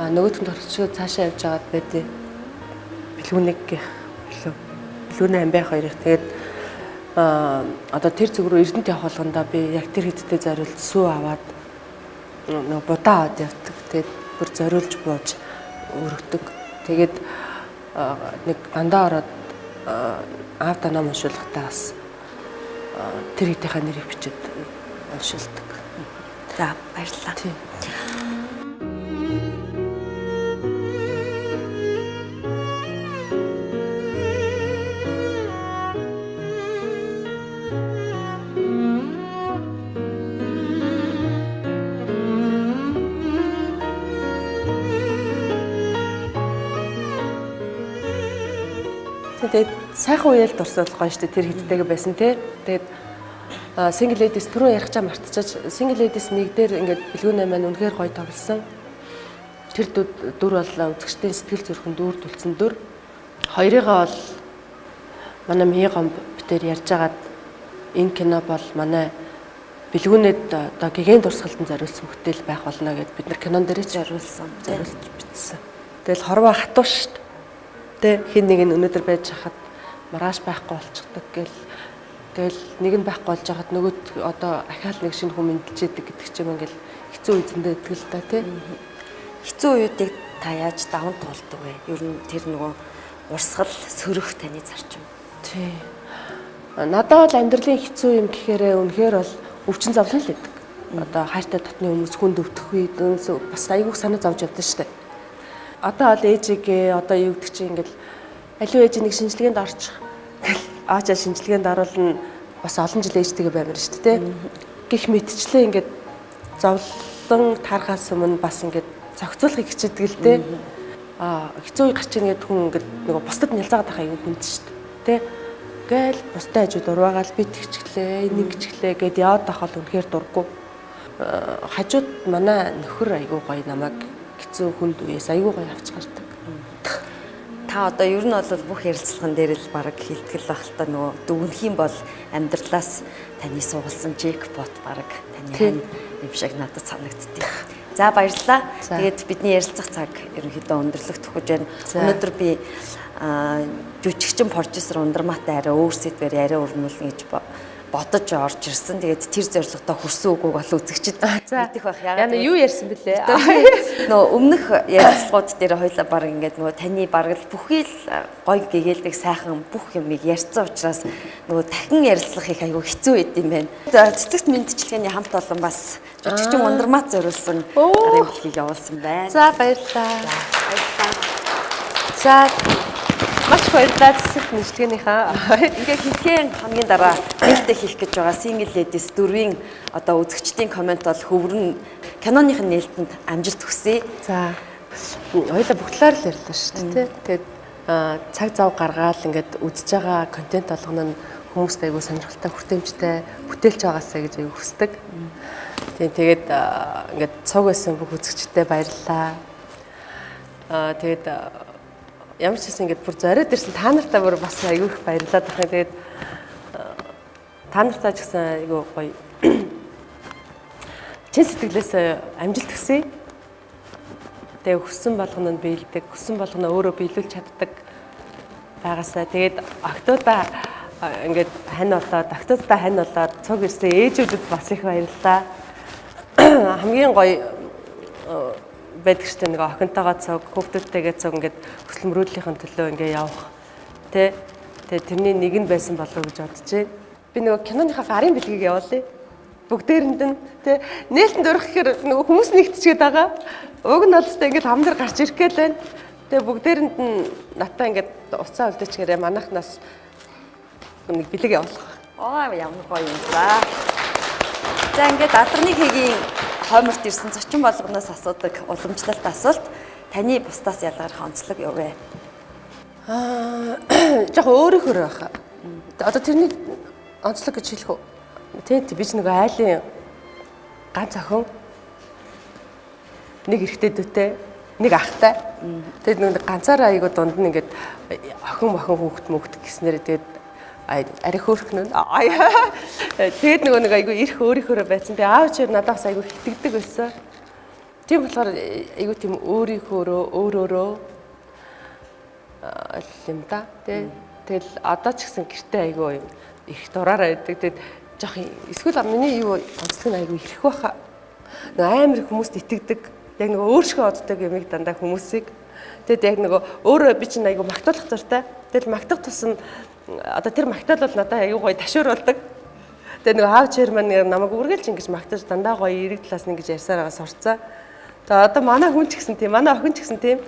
Нөгөөдгөн төрчөө цаашаа явж байгаад байдیں۔ Бэлгүүнийг гэх бэлгүүний амбиах хоёрыг тэгээд одоо тэр зүг рүү Эрдэнэт явах болгондоо би яг тэр хэдтэй зориулт сүү аваад нөгөө будаа аваад явдаг. Тэгээд бүр зориулж бууж өргөдөг. Тэгээд нэг андаа ороод аав танаа уншуулгахдаа бас тэр хэдийнхаа нэрийг бичээд уншуулдаг. За баярлалаа. Тийм. Тэгээд сайхан үеэл дурсал гоё штэ тэр хэдтэйгээ байсан те. Тэгээд single ladies түрүү ярих чам мартчихаж single ladies нэг дээр ингээд бэлгүүнээ маань үнэхээр гоё тоглосон. Тэр дүр бол үзэгчдийн сэтгэл зүрхэнд дүүрдүүлсэн дүр. Хоёрыгаа бол манай Мие гомб битээр ярьж агаад энэ кино бол манай бэлгүүнэд одоо гэгэн дурсгалтанд зориулсан бүтээл байх болно гэд бид нар кинон дээр ч зориулж бичсэн. Тэгэл хорвоо хатуу штэ. Хин нэг нь өнөөдөр байж хахад маргааш байхгүй болчихдог гэл тэгэл нэг нь байхгүй болж хахад нөгөөд одоо ахаал нэг шинэ хүн мэдлжээдэг гэдэг ч юм ингээл хэцүү үе зөндөө итгэл л да тий. Хэцүү үеийг та яаж даван туулдаг вэ? Ер нь тэр нөгөө урсгал сөрөх таны зарчим. Тий. Надад бол амьдралын хэцүү юм гэхээр үнэхээр бол өвчин зовлон л байдаг. Одоо хайртай дотны хүмүүс хүнд өвдөх үед бас айгүйх санаа зовж явдаг штэ. Одоо бол ээжигээ одоо юу гэдэг чинь ингээл аливаа ээж нэг шинжилгээнд орчих. Аачаа шинжилгээнд оруулна бас олон жил ээжтэйгээ баймаар шүү дээ. Гэх мэтчлээ ингээд зовлон тарахаас өмнө бас ингээд зохицуулахыг хичээдэг л дээ. Хэцүү үе гарч ирнэ гэдэг хүн ингээд нөгөө бусдад нялзаагаад байгаа юм хүнд шүү дээ. гээл бусдын хажууд урваагаал би тэгчихлээ, энийг гिचглээ гэд яваад тахал үнэхээр дурггүй. Хажууд манай нөхөр айгуу гоё намайг хэцүү хүнд үеэс айгуу гоё авч гардаг. Та одоо ер нь бол бүх ярилцлаган дээр л баг хилтгэл байх л та нөгөө дүгнэх юм бол амьдралаас таны суулсан джекпот баг таны юм шиг надад санагддгийг. За баярлалаа. Тэгээд бидний ярилцах цаг ерөнхийдөө өндөрлөгдөх гэж байна. Өнөөдөр би жүжигчин продюсер Ундармаатай арай өөр сэдвээр яриа өрнүүлнэ гэж бодож орж ирсэн. Тэгээд тэр зорилготой хүрсэн үгүйг бол үзэгчид мэдэх байх. Яна юу ярьсан бэлээ? Нөгөө өмнөх ярилцлагууд дээр хоёлаа баг ингээд нөгөө таны баг л бүхий л гоё гэгээлдэг сайхан бүх юмыг ярьсан учраас нөгөө дахин ярилцлах их айгүй хэцүү байд юм байна. Цэцэгт мэдчилгээний хамт олон бас жүжигчин Ундармаат зориулсан гарын бэлгийг явуулсан байна. За баярлалаа. За маш баярлалаа цэцэгт мэдчилгээнийхаа. Ингээ хэлхийн хамгийн дараа нээлттэй хийх гэж байгаа Single Ladies 4-ийн одоо үзэгчдийн коммент бол хөврөн киноных нээлтэнд амжилт хүсье. За хоёлаа бүх талаар л ярьлаа шүү дээ. Тэгээд цаг зав гаргаад ингээд үзэж байгаа контент болгоно нь хүмүүст айгүй сонирхолтой хүртээмжтэй бүтээлч байгаасаа гэж аягүй хүсдэг. Тэгээд ингээд цуг байсан бүх үзэгчдэд баярлалаа. Тэгээд ямар ч гэсэн ингээд бүр зориод ирсэн та нартай бүр бас айгүй их баярлалаа дахин. Тэгээд та нартай ч гэсэн айгүй гоё чин сэтгэлээс амжилт хүсье. Тэгээ хүссэн болгоно нь биелдэг, хүссэн болгоно өөрөө биелүүлж чаддаг байгаасаа. Тэгээд октоудаа ингээд хань болоод цуг ирсэн ээжүүдэд бас их баярлалаа. Хамгийн гоё байдаг штэ нэг охинтойгоо цуг, хүүхдүүдтэйгээ цуг ингээд хөсөлмөрүүллийн төлөө ингээд явах. Тэгээ тэрний нэг нь байсан болов уу гэж бодож байна. Би нөгөө киноныхаа гарын бэлгийг явуулъя. Бүгдээрэнд нь тий нээлтэнд өрөх гэхээр нөгөө хүмүүс нэгтчихэд байгаа. Уг нь олстой ингээд хамдар гарч ирэх гээл байна. Тэгээ бүгдээрэнд нь натаа ингээд уцаа үлдээчгээрээ манайхнаас нэг бэлэг явуулах. Ямар гоё юм за. За ингээд алганы хэгийн хойморт ирсэн зочин болгоноос асуудаг уламжлалт асуулт таны бусдаас ялгарх онцлог юу вэ? Яг өөрөөр байх. Одоо тэрний онцлог гэж хэлэх үү? Тэ би ч нөгөө айлын ганц охин нэг эрэгтэй дүүтэй нэг ахтай. Тэгээд нэг ганцаараа айгуу дунд нь ингээд охин хүүхд гэснээр тэгээд арай хөөрхнө. Тэгээд нөгөө нэг айгуу ирэх өөрийнхөө байсан. Тэгээд аав чинь надаас айгуу хитэгдэг байсан. Тийм болохоор айгуу тийм өөрөөрөө юм да. Тэгэл одоо ч гэсэн гэртээ айгуу их дураараа байдаг. Тэгээд жоох эсвэл миний юу онцлог нь айгуу ирэх байхаа. Нөгөө амар хүмүүст итгэдэг. Яг нөгөө өөршгөө оддаг юмыг дандаа хүмүүсийг. Тэгэд яг нөгөө өөрөө би чинь айгуу магтуулах зортой. Тэгэл магтах тусам одоо тэр магтаал бол надад аюу гоё ташууруулдаг. Тэгээ нөгөө аав чир маань намайг үргэлж ингэж магтаж дандаа гоё эрэг талаас нь ингэж ярьсаар байгаа сурцаа. Тэгээ одоо манай хүн ч гэсэн тийм, манай охин ч гэсэн тийм.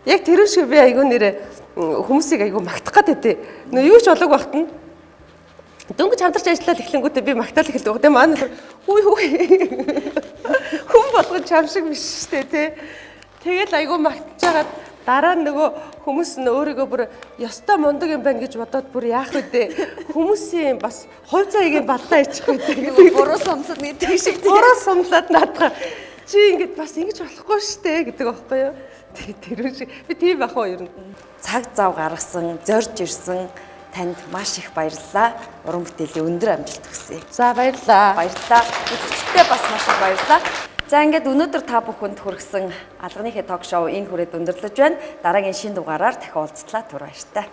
Яг тэр шиг би аюу нэрээ хүмүүсийг аюу магтах гэдэг. Нөгөө юу ч болоог багт нь дөнгөж хамтарч ажиллаад эхлэнгүүтээ би магтаал эхэлдэг. Тэгээ манай хүн болгож чам шиг биш штэ тий. Тэгэл аюу магтаж хагаад дараа нь нөгөө хүмүүс нь өөрийгөө бүр ёстой мундаг юм байна гэж бодоод бүр яах вэ? Хүмүүсийн бас хувь цаагийн баллаа ичих үү? Буруу сумлаад гэдэг шиг тийм. Буруу сумлаад наадах. Чи ингэж бас ингэж болохгүй штэ гэдэг байхгүй юу? Тэр шиг би тийм байх уу ер нь. Цаг зав гаргасан, зорж ирсэн танд маш их баярлалаа. Уран бүтээлийн өндөр амжилт хүсье. За баярлалаа. Баярлалаа. Үзэгчдээ бас маш их баярлалаа. За ингээд өнөөдөр та бүхэнд хүргэсэн алганыхээ ток шоу энэ хүрээд өндөрлөж байна. Дараагийн шинэ дугаараар дахин уулзтлаа. Түр баяртай.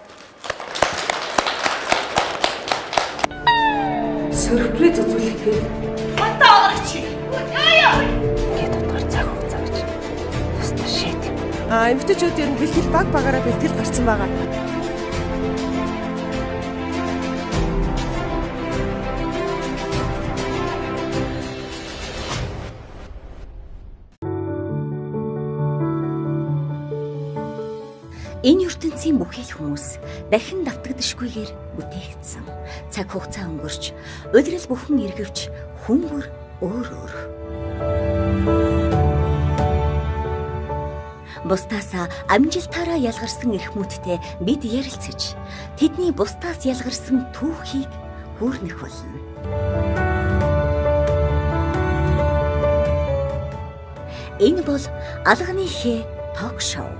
Сөрприз үзүүлэхээр Уугуулагч. Ингээд дотор цаг хугацаа гэж. Өстө шийд. Эмэгтэйчүүд ер нь бэлтгэл багаараа бэлтгэл гарсан байгаа. Энэ ертөнцийн бүхий л хүмүүс дахин давтагдашгүйгээр бүтээгдсэн. Цаг хугацаа өнгөрч, улирал бүхэн эргэвч, хүн бүр өөр өөр. Бусдаас амжилтаараа ялгарсан эрхмүүдтэй бид ярилцаж, тэдний бусдаас ялгарсан түүхийг хүүрнэх болно. Энэ бол Алганы ток шоу.